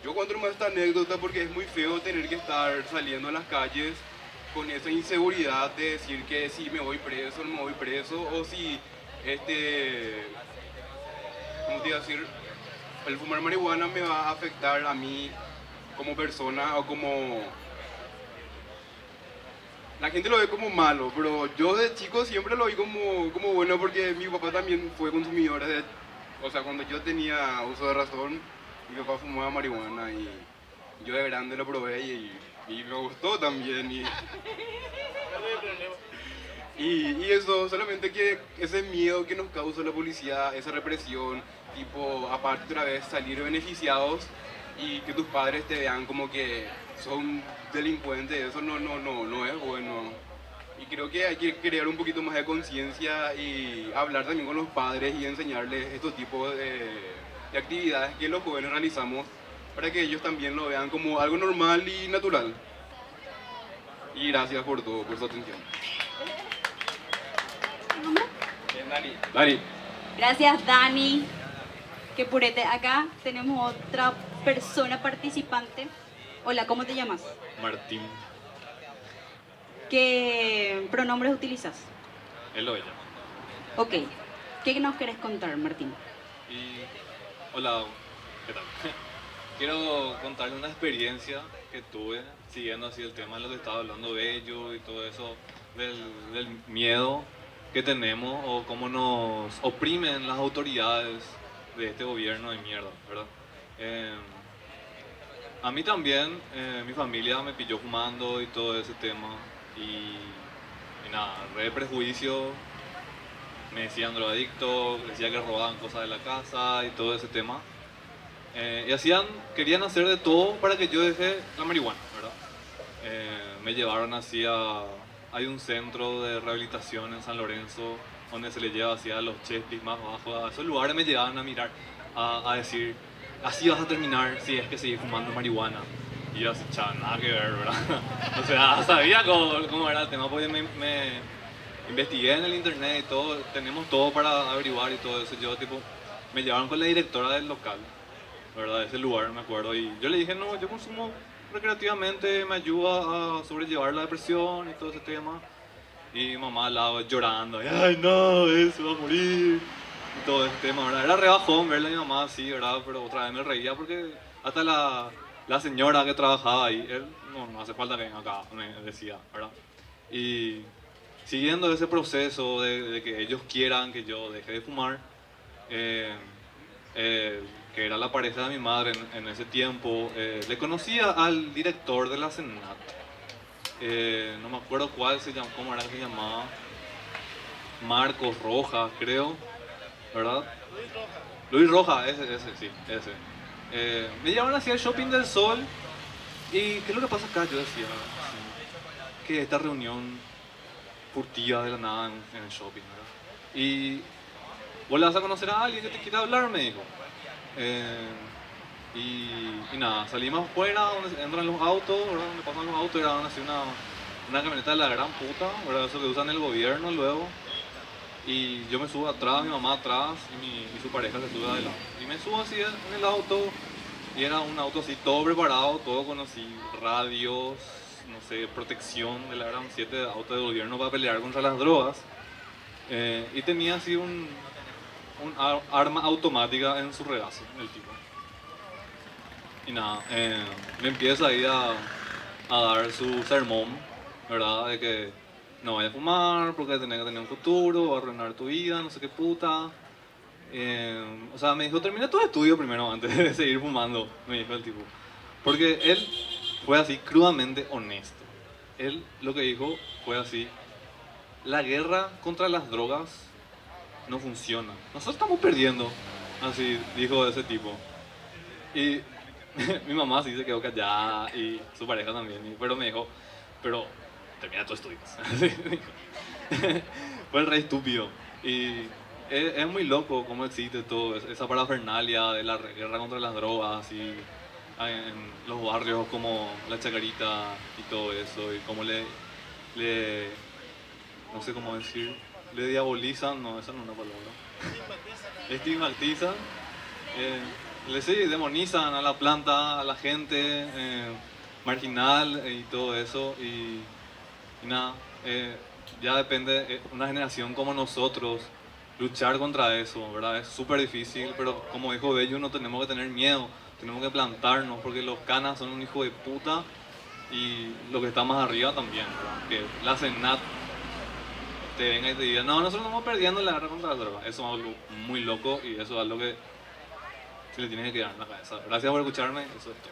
yo cuento más esta anécdota porque es muy feo tener que estar saliendo a las calles con esa inseguridad de decir que si me voy preso, no me voy preso, o si ¿cómo te iba a decir? El fumar marihuana me va a afectar a mí como persona o como... La gente lo ve como malo, pero yo de chico siempre lo vi como bueno porque mi papá también fue consumidor. O sea, cuando yo tenía uso de razón, mi papá fumaba marihuana y yo de grande lo probé y me gustó también. Y eso, solamente que ese miedo que nos causa la policía, esa represión, tipo, aparte otra vez salir beneficiados y que tus padres te vean como que son delincuentes, eso no es bueno. Y creo que hay que crear un poquito más de conciencia y hablar también con los padres y enseñarles estos tipos de actividades que los jóvenes realizamos para que ellos también lo vean como algo normal y natural. Y gracias por todo, por su atención. Bien, Dani. Gracias, Dani. Que purete. Acá tenemos otra persona participante. Hola, ¿cómo te llamas? Martín. ¿Qué pronombres utilizas? Él o ella. Ok. ¿Qué nos querés contar, Martín? Hola, ¿qué tal? Quiero contarle una experiencia que tuve siguiendo así el tema de lo que estaba hablando Bello y todo eso, del miedo que tenemos o cómo nos oprimen las autoridades de este gobierno de mierda, ¿verdad? A mí también, mi familia me pilló fumando y todo ese tema y nada, re prejuicio, me decían drogadicto, decían que robaban cosas de la casa y todo ese tema. Y querían hacer de todo para que yo deje la marihuana, ¿verdad? Me llevaron así hay un centro de rehabilitación en San Lorenzo donde se le lleva así a los chespis más bajos, a esos lugares me llevaban a mirar, a decir, así vas a terminar si es que seguís fumando marihuana. Y yo así, chaval, nada que ver, ¿verdad? O sea, sabía cómo era el tema, porque me investigué en el internet y todo, tenemos todo para averiguar y todo eso. Yo, tipo, me llevaron con la directora del local, ¿verdad? De ese lugar, me acuerdo. Y yo le dije, no, yo consumo recreativamente, me ayuda a sobrellevar la depresión y todo ese tema. Y mi mamá al lado llorando, ay, no, eso va a morir. Y todo ese tema, ¿verdad? Era re bajón verle a mi mamá así, ¿verdad? Pero otra vez me reía porque hasta la señora que trabajaba ahí, él, no hace falta que venga acá, me decía, ¿verdad? Y siguiendo ese proceso de que ellos quieran que yo deje de fumar, que era la pareja de mi madre en ese tiempo, le conocía al director de la Senat. No me acuerdo cómo era que se llamaba, Marcos Rojas, creo, ¿verdad? Luis Rojas, ese, sí, ese. Me llevaron hacia el Shopping del Sol y ¿qué es lo que pasa acá? Yo decía, sí, que esta reunión furtiva de la nada en el shopping, ¿verdad? Y vos le vas a conocer a alguien que te quiera hablar, me dijo. Y nada, salimos afuera, donde entran los autos, ¿verdad? Donde pasan los autos, era así una camioneta de la gran puta, ¿verdad? Eso que usan el gobierno luego. Y yo me subo atrás, mi mamá atrás y su pareja se sube adelante. Y me subo así en el auto y era un auto así todo preparado, todo con así radios, no sé, protección de la gran 7 de auto de gobierno para pelear contra las drogas. Y tenía así un arma automática en su regazo, el tipo. Y nada, me empieza ahí a dar su sermón, ¿verdad? De que no vayas a fumar porque tenés que tener un futuro, va a arruinar tu vida, no sé qué puta. O sea, me dijo, termina tu estudio primero antes de seguir fumando, me dijo el tipo. Porque él fue así crudamente honesto. Él lo que dijo fue así, la guerra contra las drogas no funciona. Nosotros estamos perdiendo, así dijo ese tipo. Y Mi mamá sí se quedó callada y su pareja también, pero me dijo, pero termina tus estudios. Así dijo. Fue el rey estúpido. Y es muy loco cómo existe todo, esa parafernalia de la guerra contra las drogas y en los barrios como La Chacarita y todo eso, y cómo no sé cómo decir, le diabolizan, no, esa no es una palabra, estigmatizan, sí, demonizan a la planta, a la gente marginal y todo eso, y nada, ya depende de una generación como nosotros luchar contra eso, ¿verdad? Es súper difícil, pero como dijo Bello, no tenemos que tener miedo, tenemos que plantarnos, porque los canas son un hijo de puta y lo que está más arriba también, ¿verdad? Que la Senat te venga y te diga, no, nosotros estamos perdiendo la guerra contra la droga. Eso es algo muy loco y eso es algo que se le tiene que quedar en la cabeza. Gracias por escucharme, eso es todo.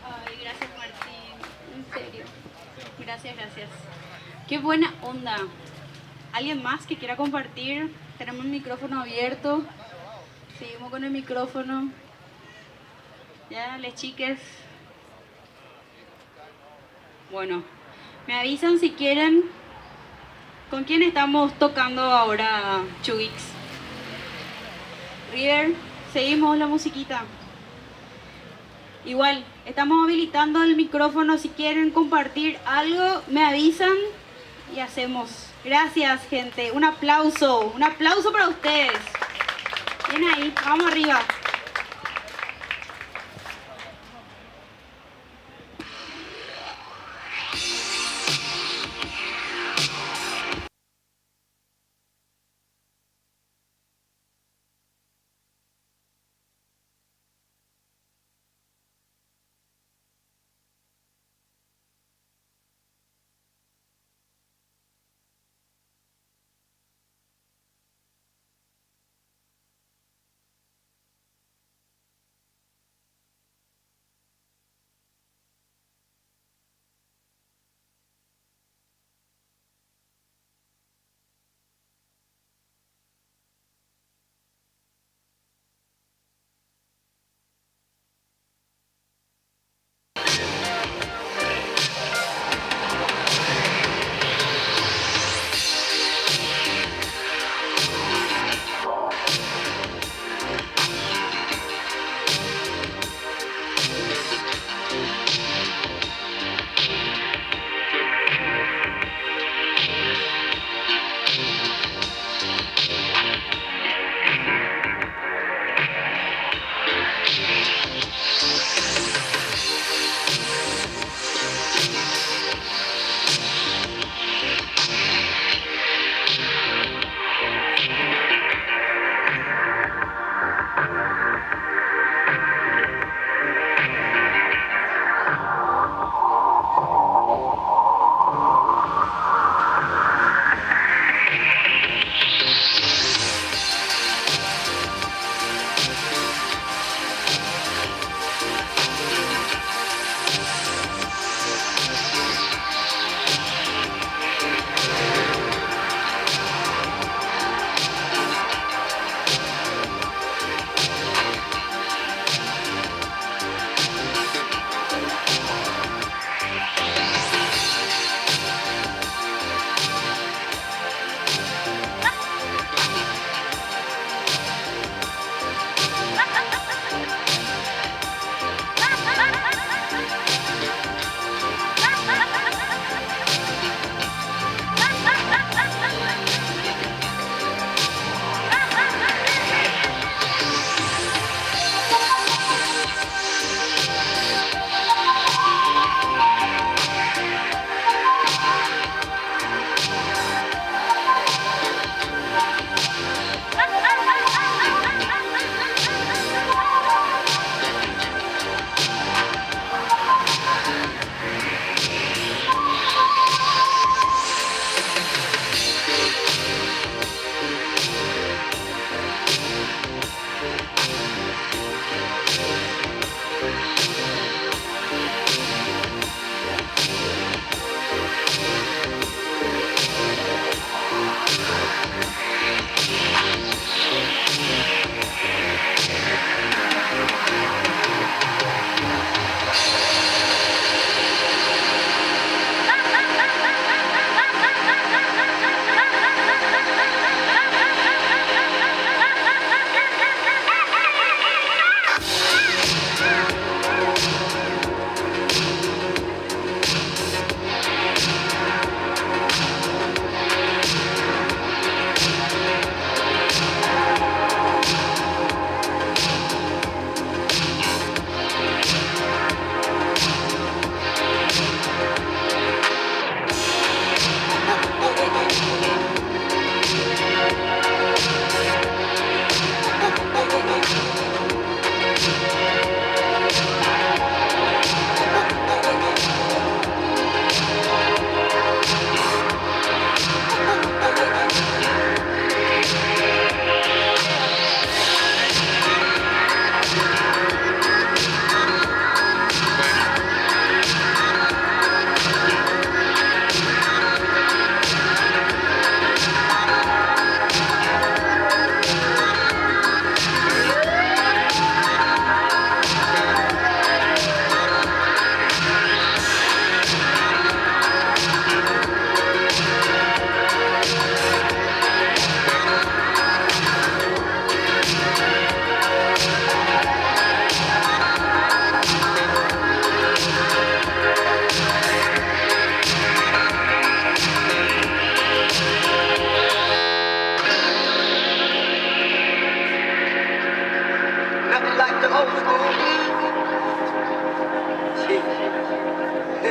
Ay, gracias Martín, en serio. Gracias, gracias. Qué buena onda. ¿Alguien más que quiera compartir? Tenemos el micrófono abierto. Seguimos con el micrófono. Ya, les chiques. Bueno, me avisan si quieren. ¿Con quién estamos tocando ahora, Chubix? River, seguimos la musiquita. Igual, estamos habilitando el micrófono. Si quieren compartir algo, me avisan y hacemos. Gracias, gente. Un aplauso para ustedes. Bien ahí, vamos arriba.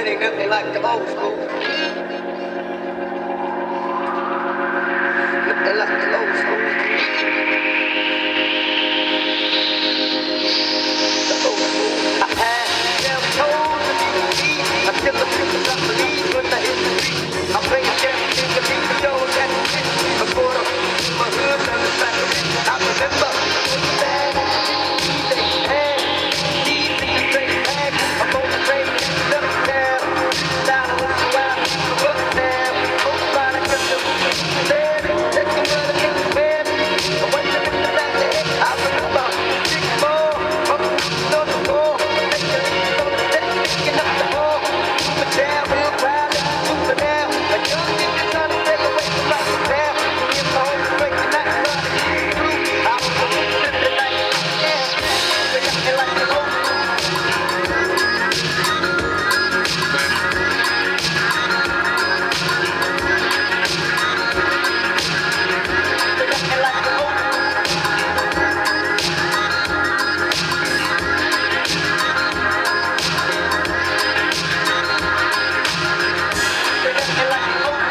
it ain't nothing like the old school. Nothing like the old school. The old school. I had them toes to be. I still a super I believe when I hit the street. I play a jam in the beat, the show that shit. I brought up my hood and the back of it. I remember what's that? They had these bitches straight back. I'm on the train, up down. Down and walk around, up down. Hope by the custom. There, let me run against the web. I went to the back there. I remember 6 more. Up on the floor. Make the leaves on the deck, picking up the ball. Super down, real proud, super down. A young nigga trying to take away from life down. If my home is breaking, not trying to get through. I was going to live the night. Yeah, they got me like the old. They got me like the old. They got me like the old. They got me like the old.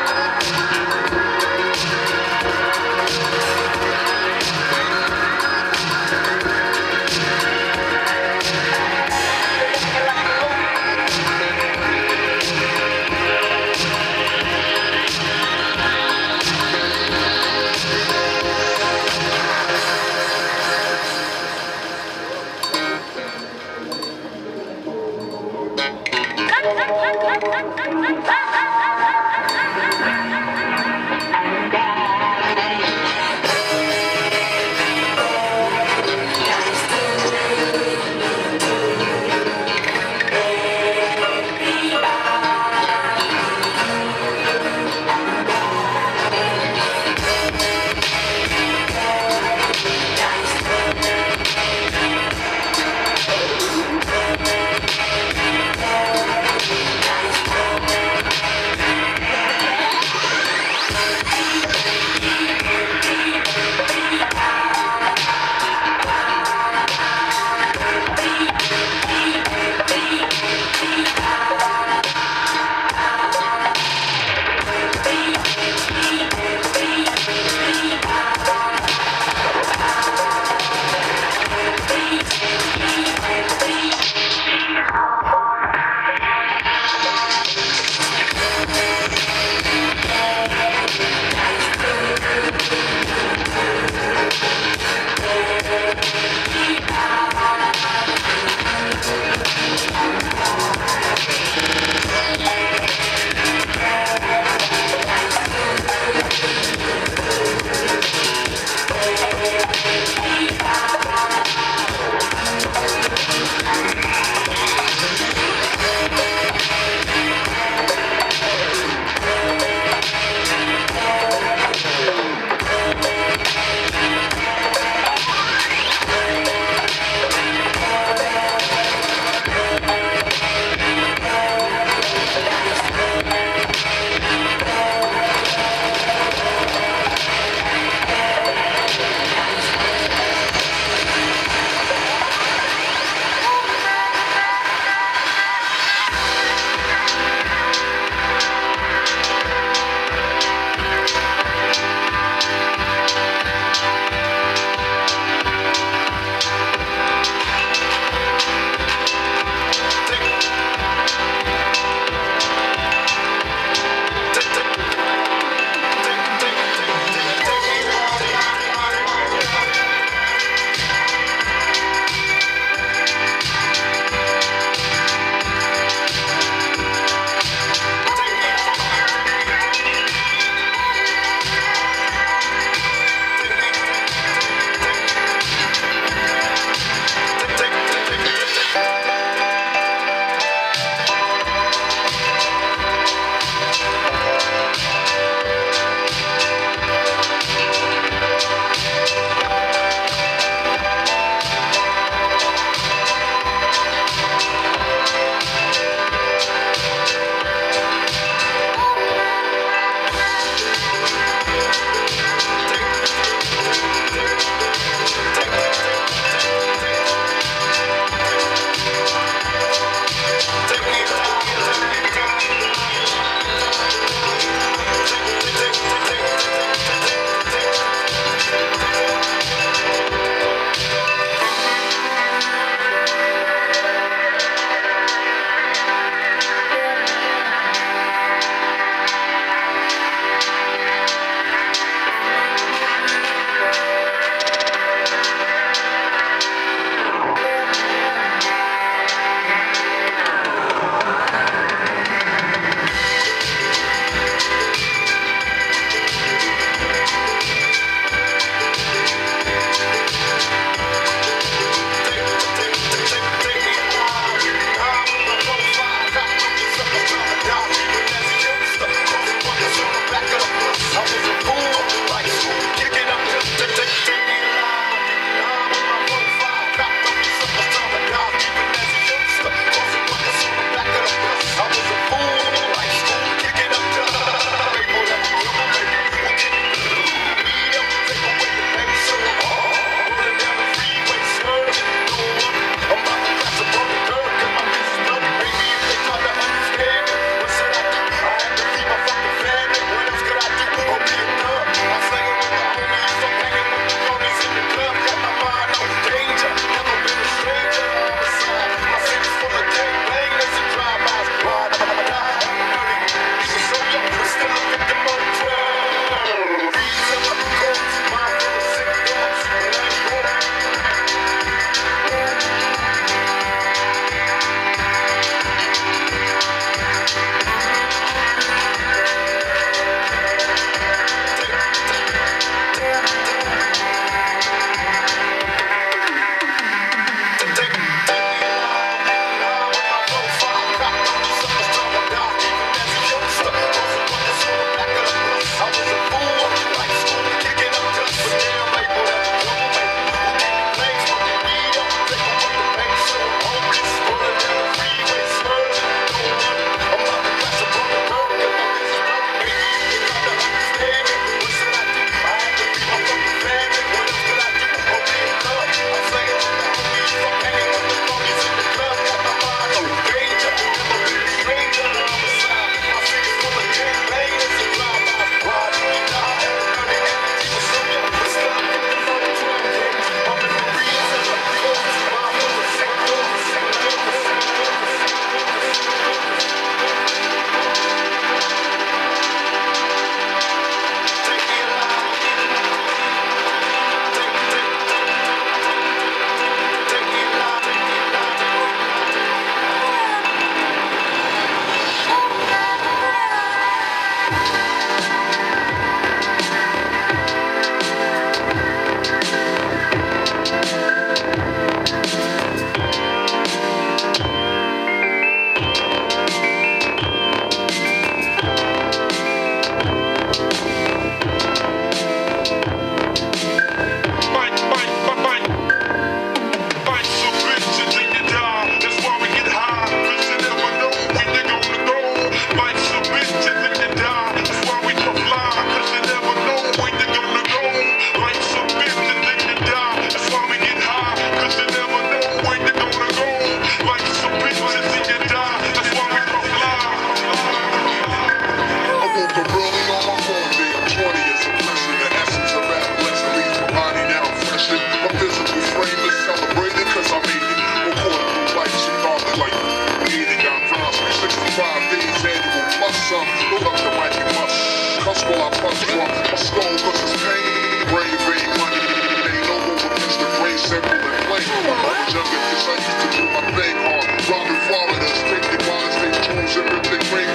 some. No love to might be must. Cuss while I punch drunk. My skull cause it's pain. Brave ain't money. Ain't no hope against the gray, simple and plain. When I was younger, cause I used to do my thing hard. Robbing Floridas, take their wallets, they jewels and rip their ring.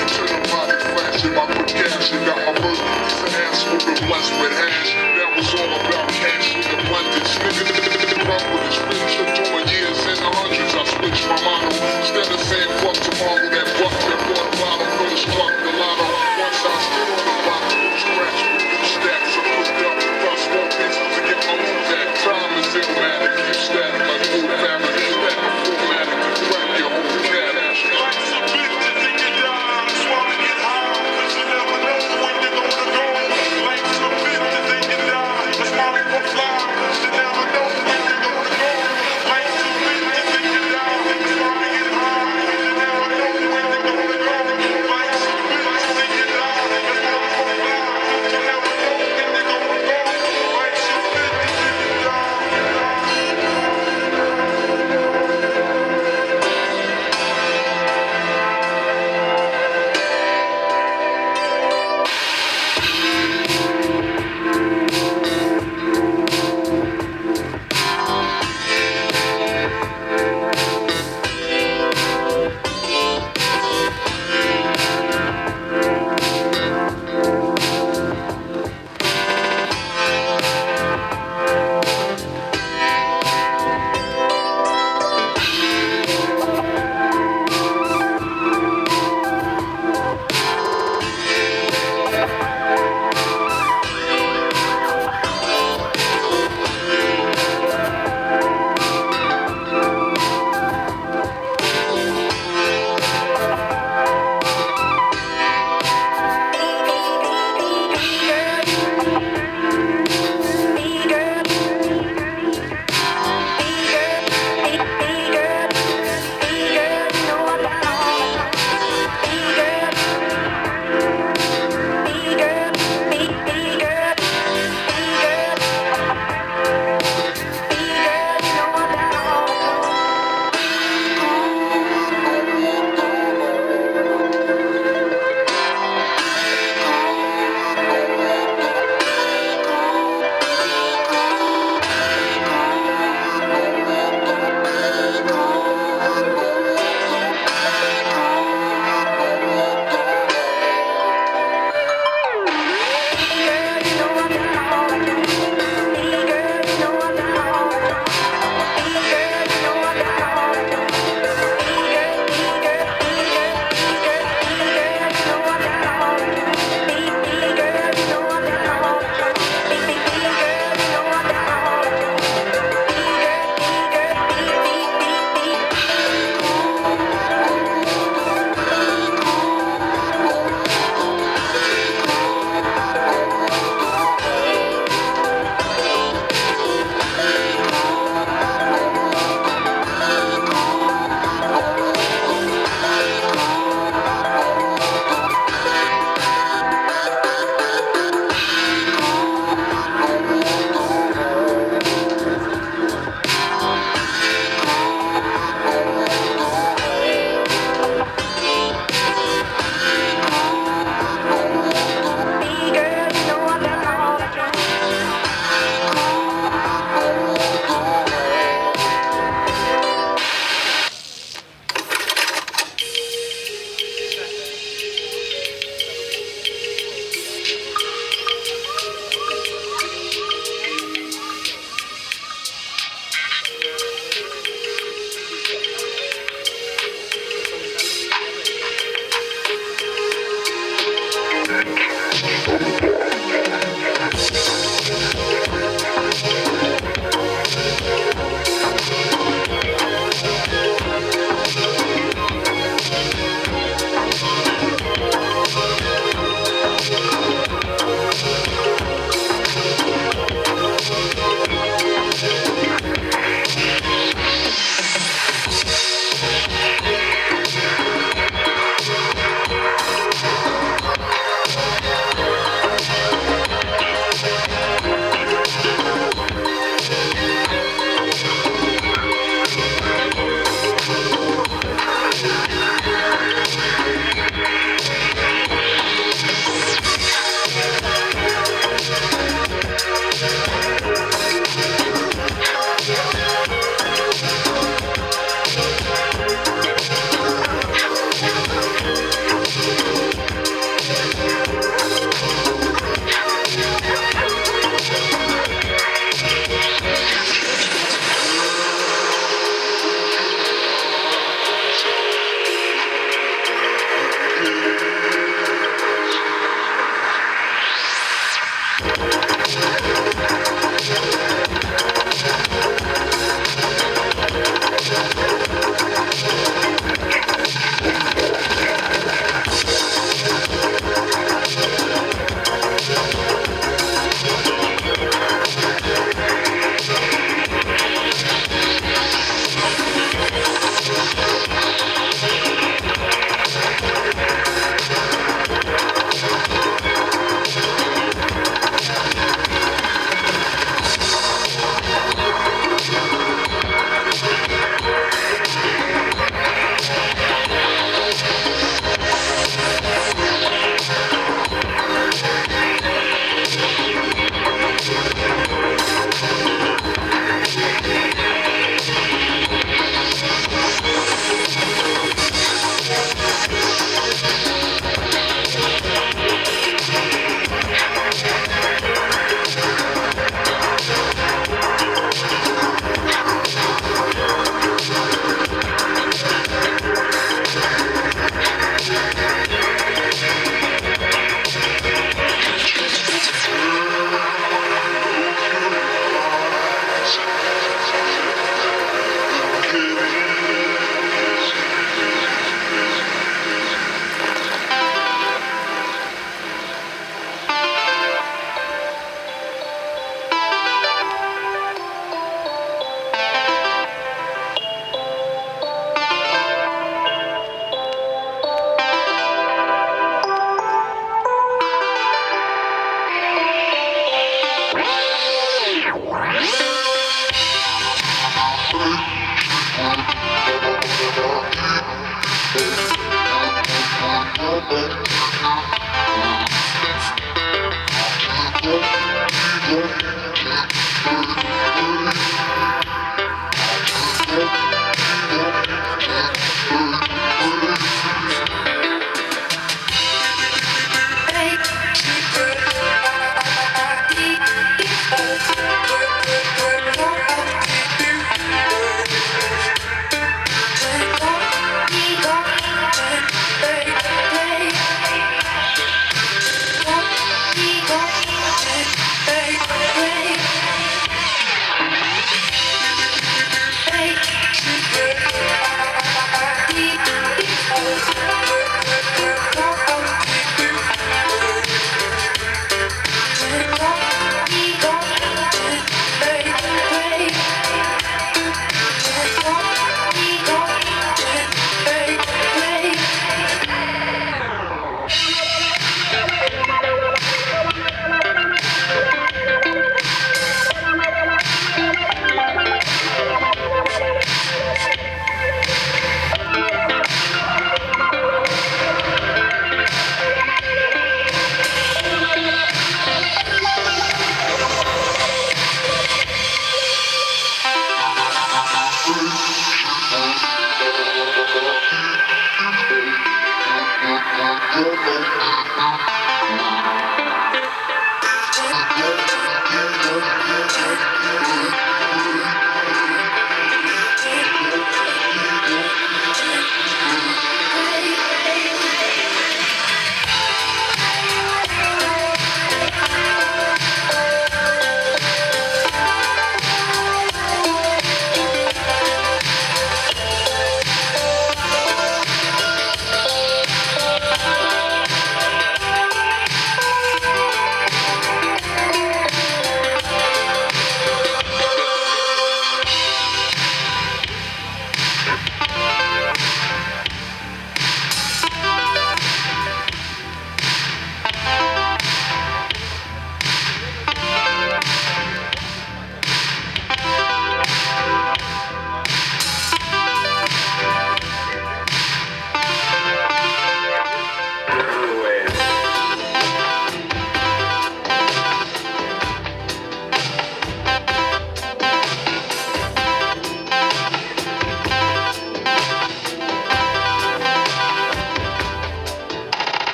Picture the body flashing, I put cash and got my first piece of ass smoking blessed with hash. That was all about cash in abundance. Niggas rough with his friends for doing years in the hundreds. I switched my motto. Instead of saying fuck tomorrow, that buck that bought a bottle could have struck the lotto. Once I stood on the block, scratch with new stacks. I put up plus more pieces to get my moves at. Time is illmatic, keep static like food fabric. Stack before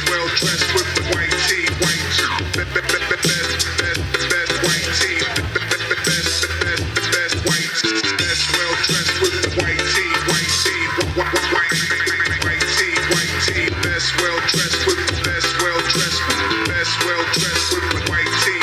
well dressed with the white tee, white tee. Best white tee. Best white tee. Best well dressed with the white tee, white tee. White tee, white tee. Best well dressed with the best well dressed with the white tee.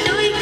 Doy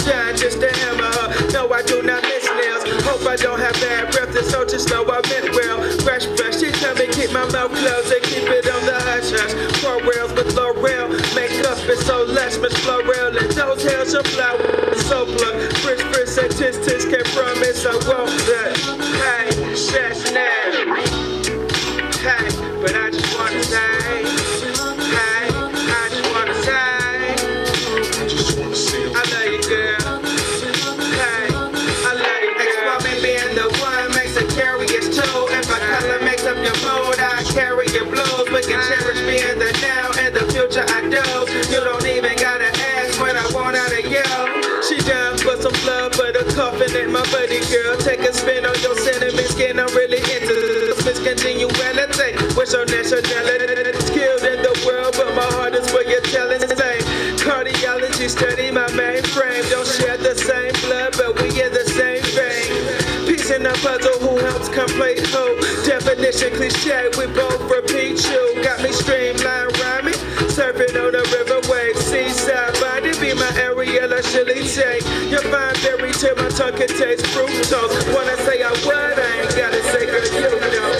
trying just to hammer her. No, I do not miss nails. Hope I don't have bad breath, and so just know I meant well. Fresh, she tell me keep my mouth closed and keep it on the hush hush. Four rails with L'Oreal, makeup is so lush, Miss Florell, and those hairs are flower, so plug. Fritz, and tis, can promise I won't touch. Hey, that's now. Hey, but I just wanna say, hey, I just wanna say, I love you, girl. Hey, I love you, girl. Ex-woman being the one makes a curious too. If my color makes up your mood, I carry your blues. We can cherish me in the now and the future I do. You don't even gotta ask what I want out of you. She down for some love, but a coffin in my buddy, girl. Take a spin on your cinnamon skin, I'm really into this. Miscontinuality, what's your nationality? Skilled in the world, but my heart is where you're telling the same. Cardiology, study my mainframe. Don't share the same blood, but we in the same vein. Piece in the puzzle, who helps complete who? Definition cliche, we both repeat you. Got me streamline rhyming, surfing on the river wave. Seaside body be my Ariel, I surely take. You're fine, berry till my tongue can taste fructose. Wanna say I would, I ain't gotta say girl, you know.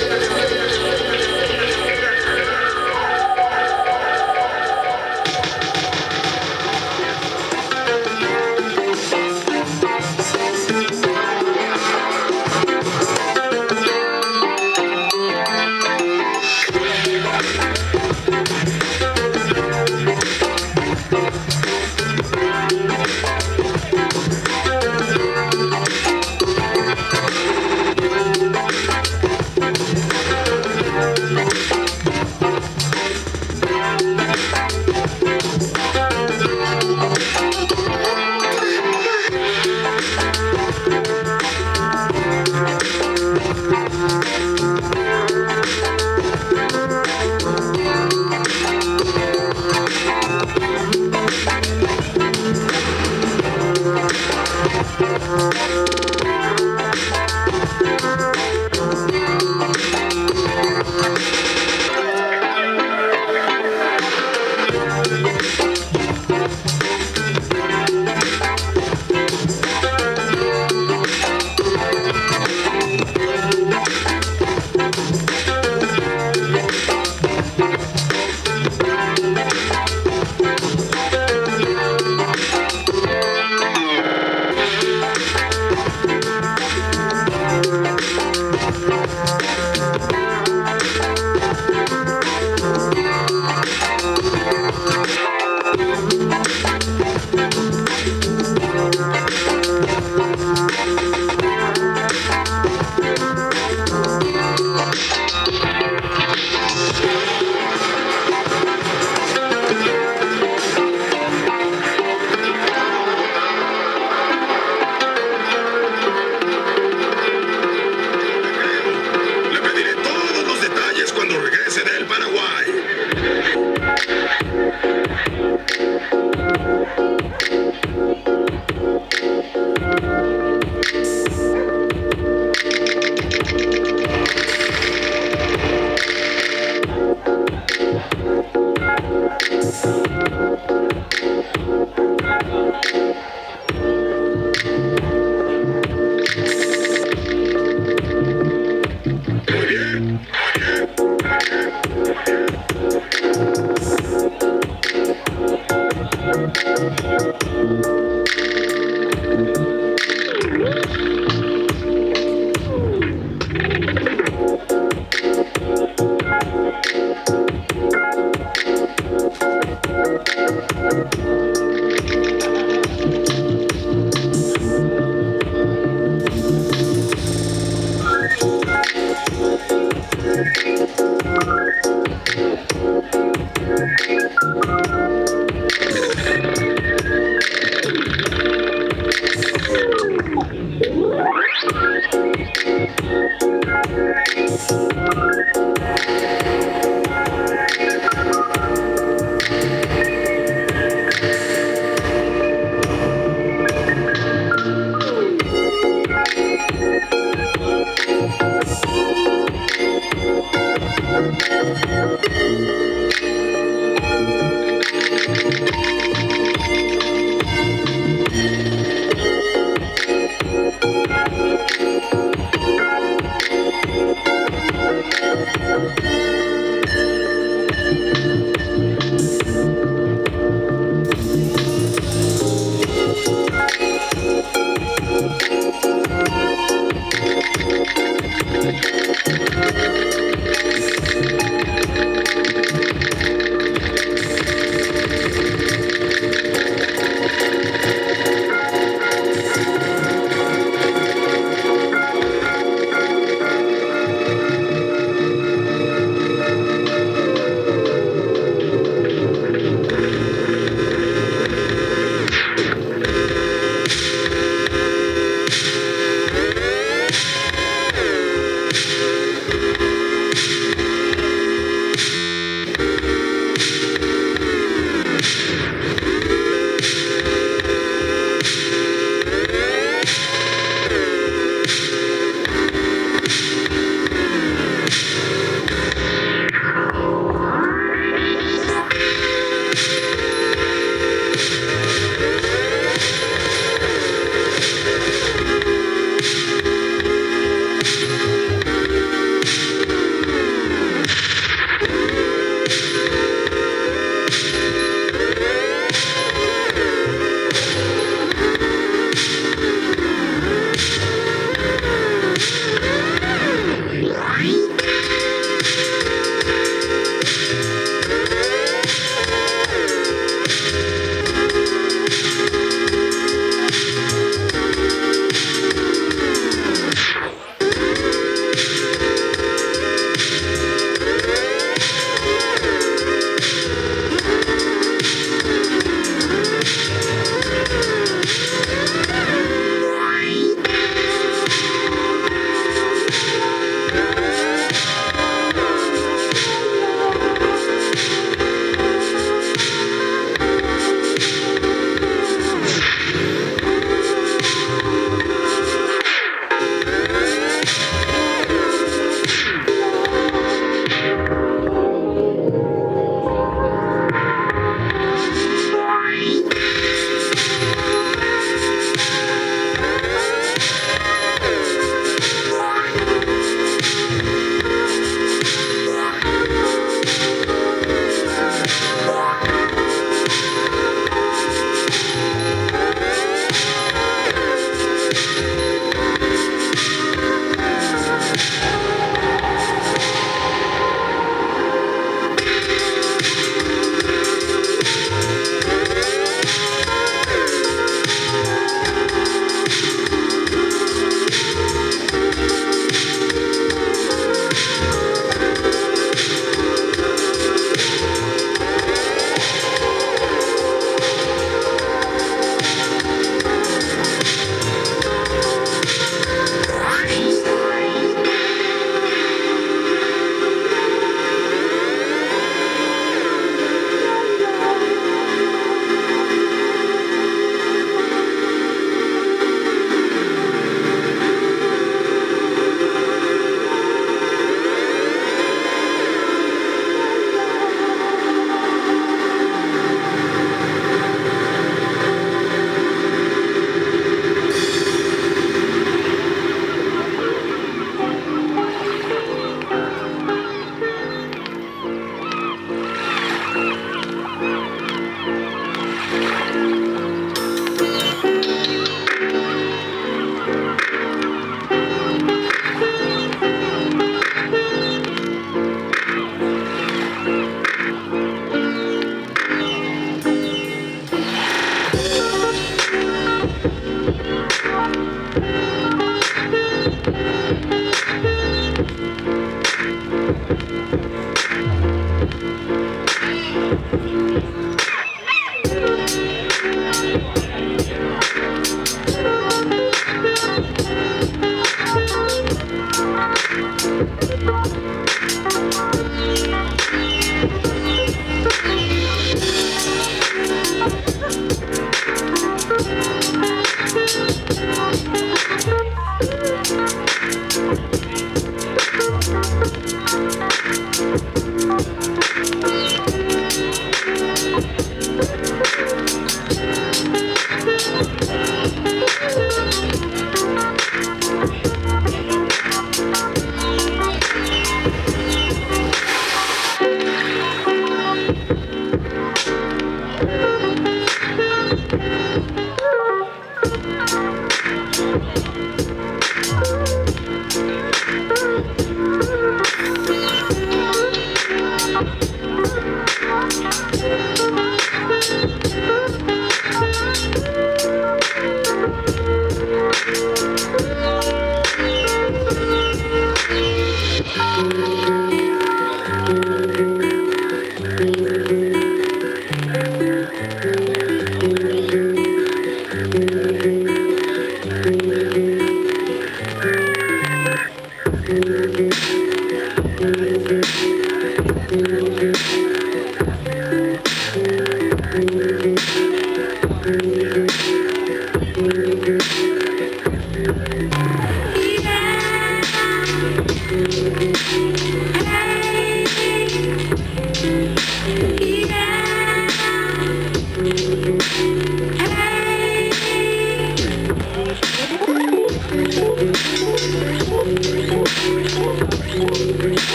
Thank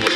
you.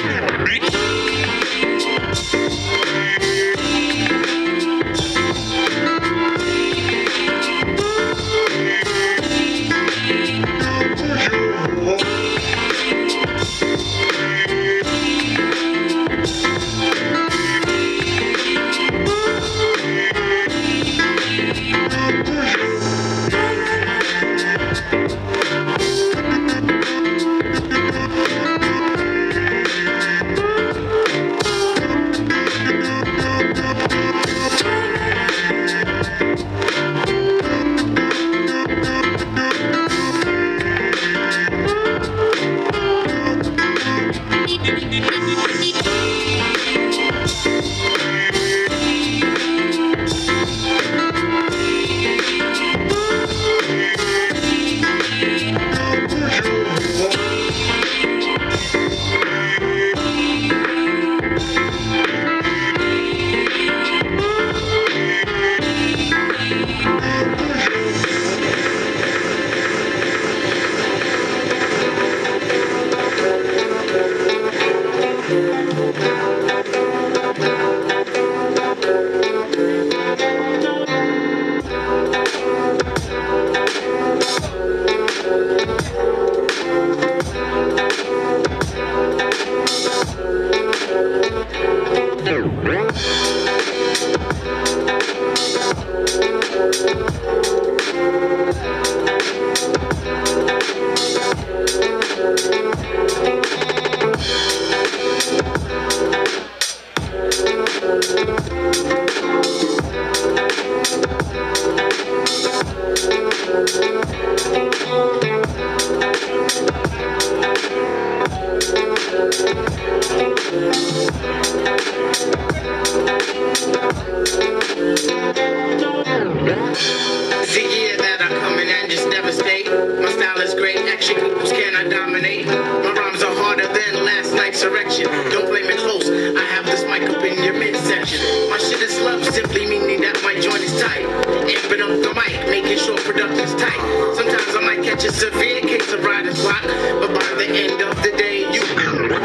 insurrection. Don't blame it close. I have this mic up in your midsection. My shit is love, simply meaning that my joint is tight. Amping up the mic, making sure production's tight. Sometimes I might catch a severe case of writer's block, but by the end of the day, you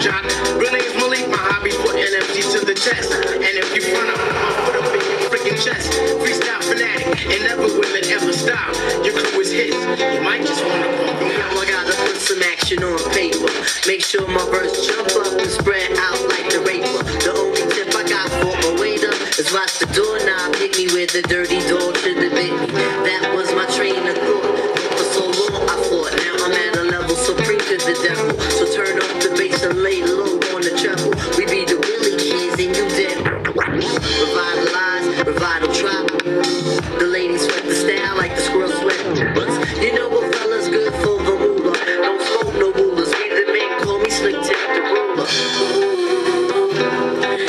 jock. Real name's Malik, my hobby's putting MC to the test. And if you front up, I'll put up in your freaking chest. Freestyle fanatic, and never will it ever stop. Your crew is his, you might just wanna call me out. I gotta put some action on paper. Make sure my verse jump up and spread out like the raper. The only tip I got for a waiter is watch the doorknob hit me with the dirty dog should have bit me. That was my train of thought. For so long I fought. Now I'm at a level supreme to the devil. So turn up the bass and lay low on the treble. We be the Willie kids and you dead. Revitalize, revital trap. The ladies sweat the style like the squirrel sweat butts. You know what fella's good for the ruler. Don't smoke no rulers. Be the man, call me Slick Tip the ruler.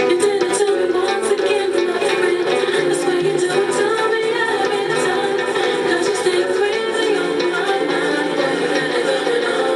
You did it to me once again, my friend. That's why you don't tell me every time. 'Cause you stay crazy on my mind. Boy, you got it going on.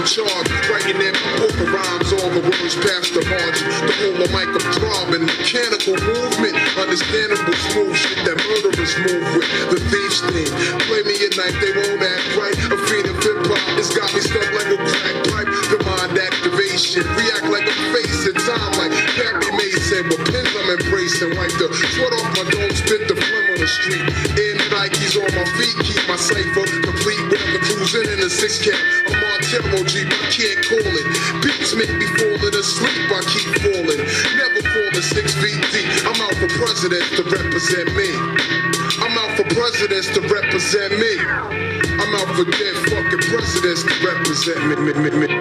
in charge, writing in my book of rhymes, all the words past the margin. The whole of mic of throbbing, mechanical movement, understandable smooth shit that murderers move with. The thief's thing, play me at night, they won't act right. A feed of hip-hop, it's got me stuck like a crack pipe. The mind activation, react like I'm facing time like Pappy Mason. With pins I'm embracing, wipe the sweat off my dome, spit the phlegm on the street. In Nikes on my feet, keep my cipher complete when I'm cruising in a 6 count. I'm on Montero Jeep, I can't call it. Beats make me falling asleep, I keep falling. Never falling 6 feet deep. I'm out for presidents to represent me. I'm out for presidents to represent me. I'm out for dead fucking presidents to represent me.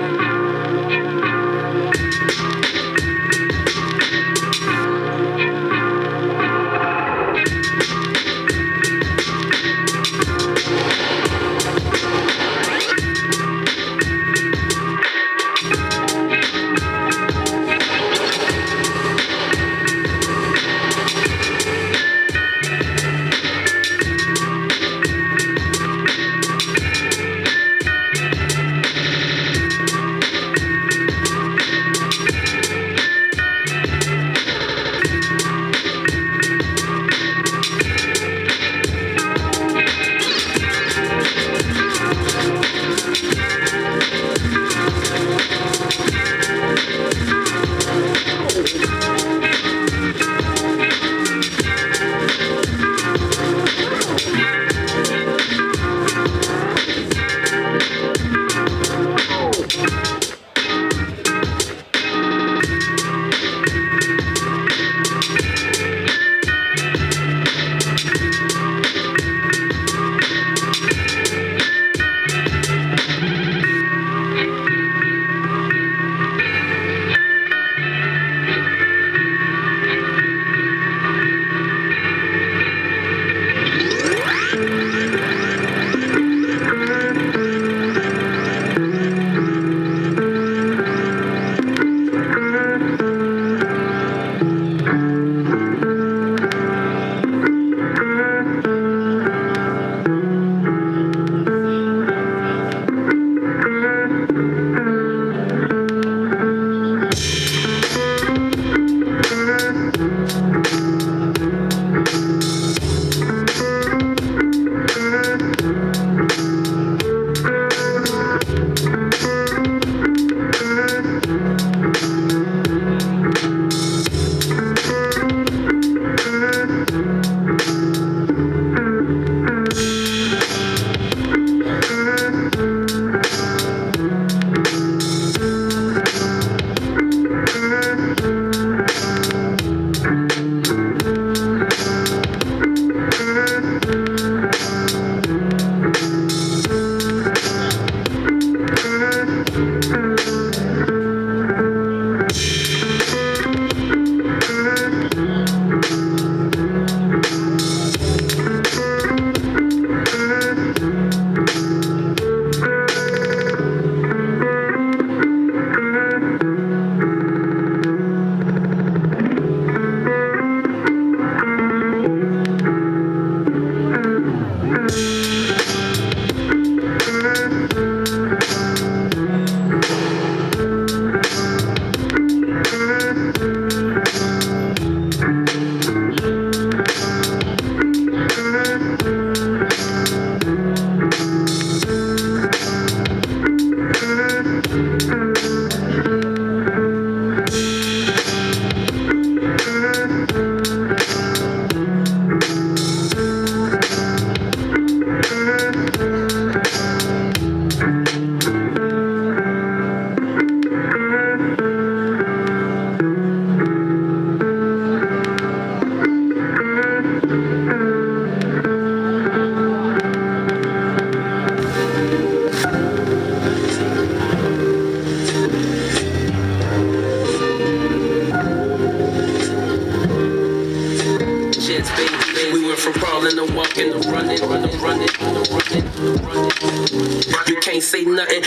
You can't say nothing.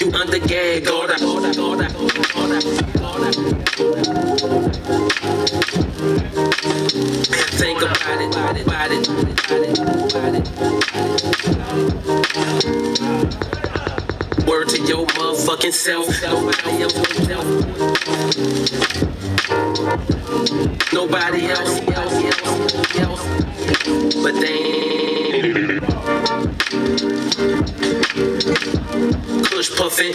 You under gag, order. Think about it. fucking self. Nobody else will help. Nobody else, but they ain't. Kush puffin'.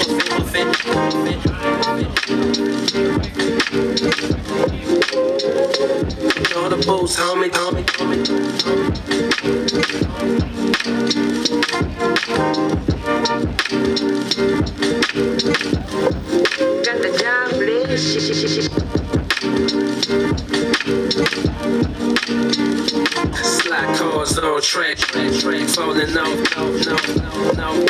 All the boats, homie. Got the job, Slide cars on track, falling off, no.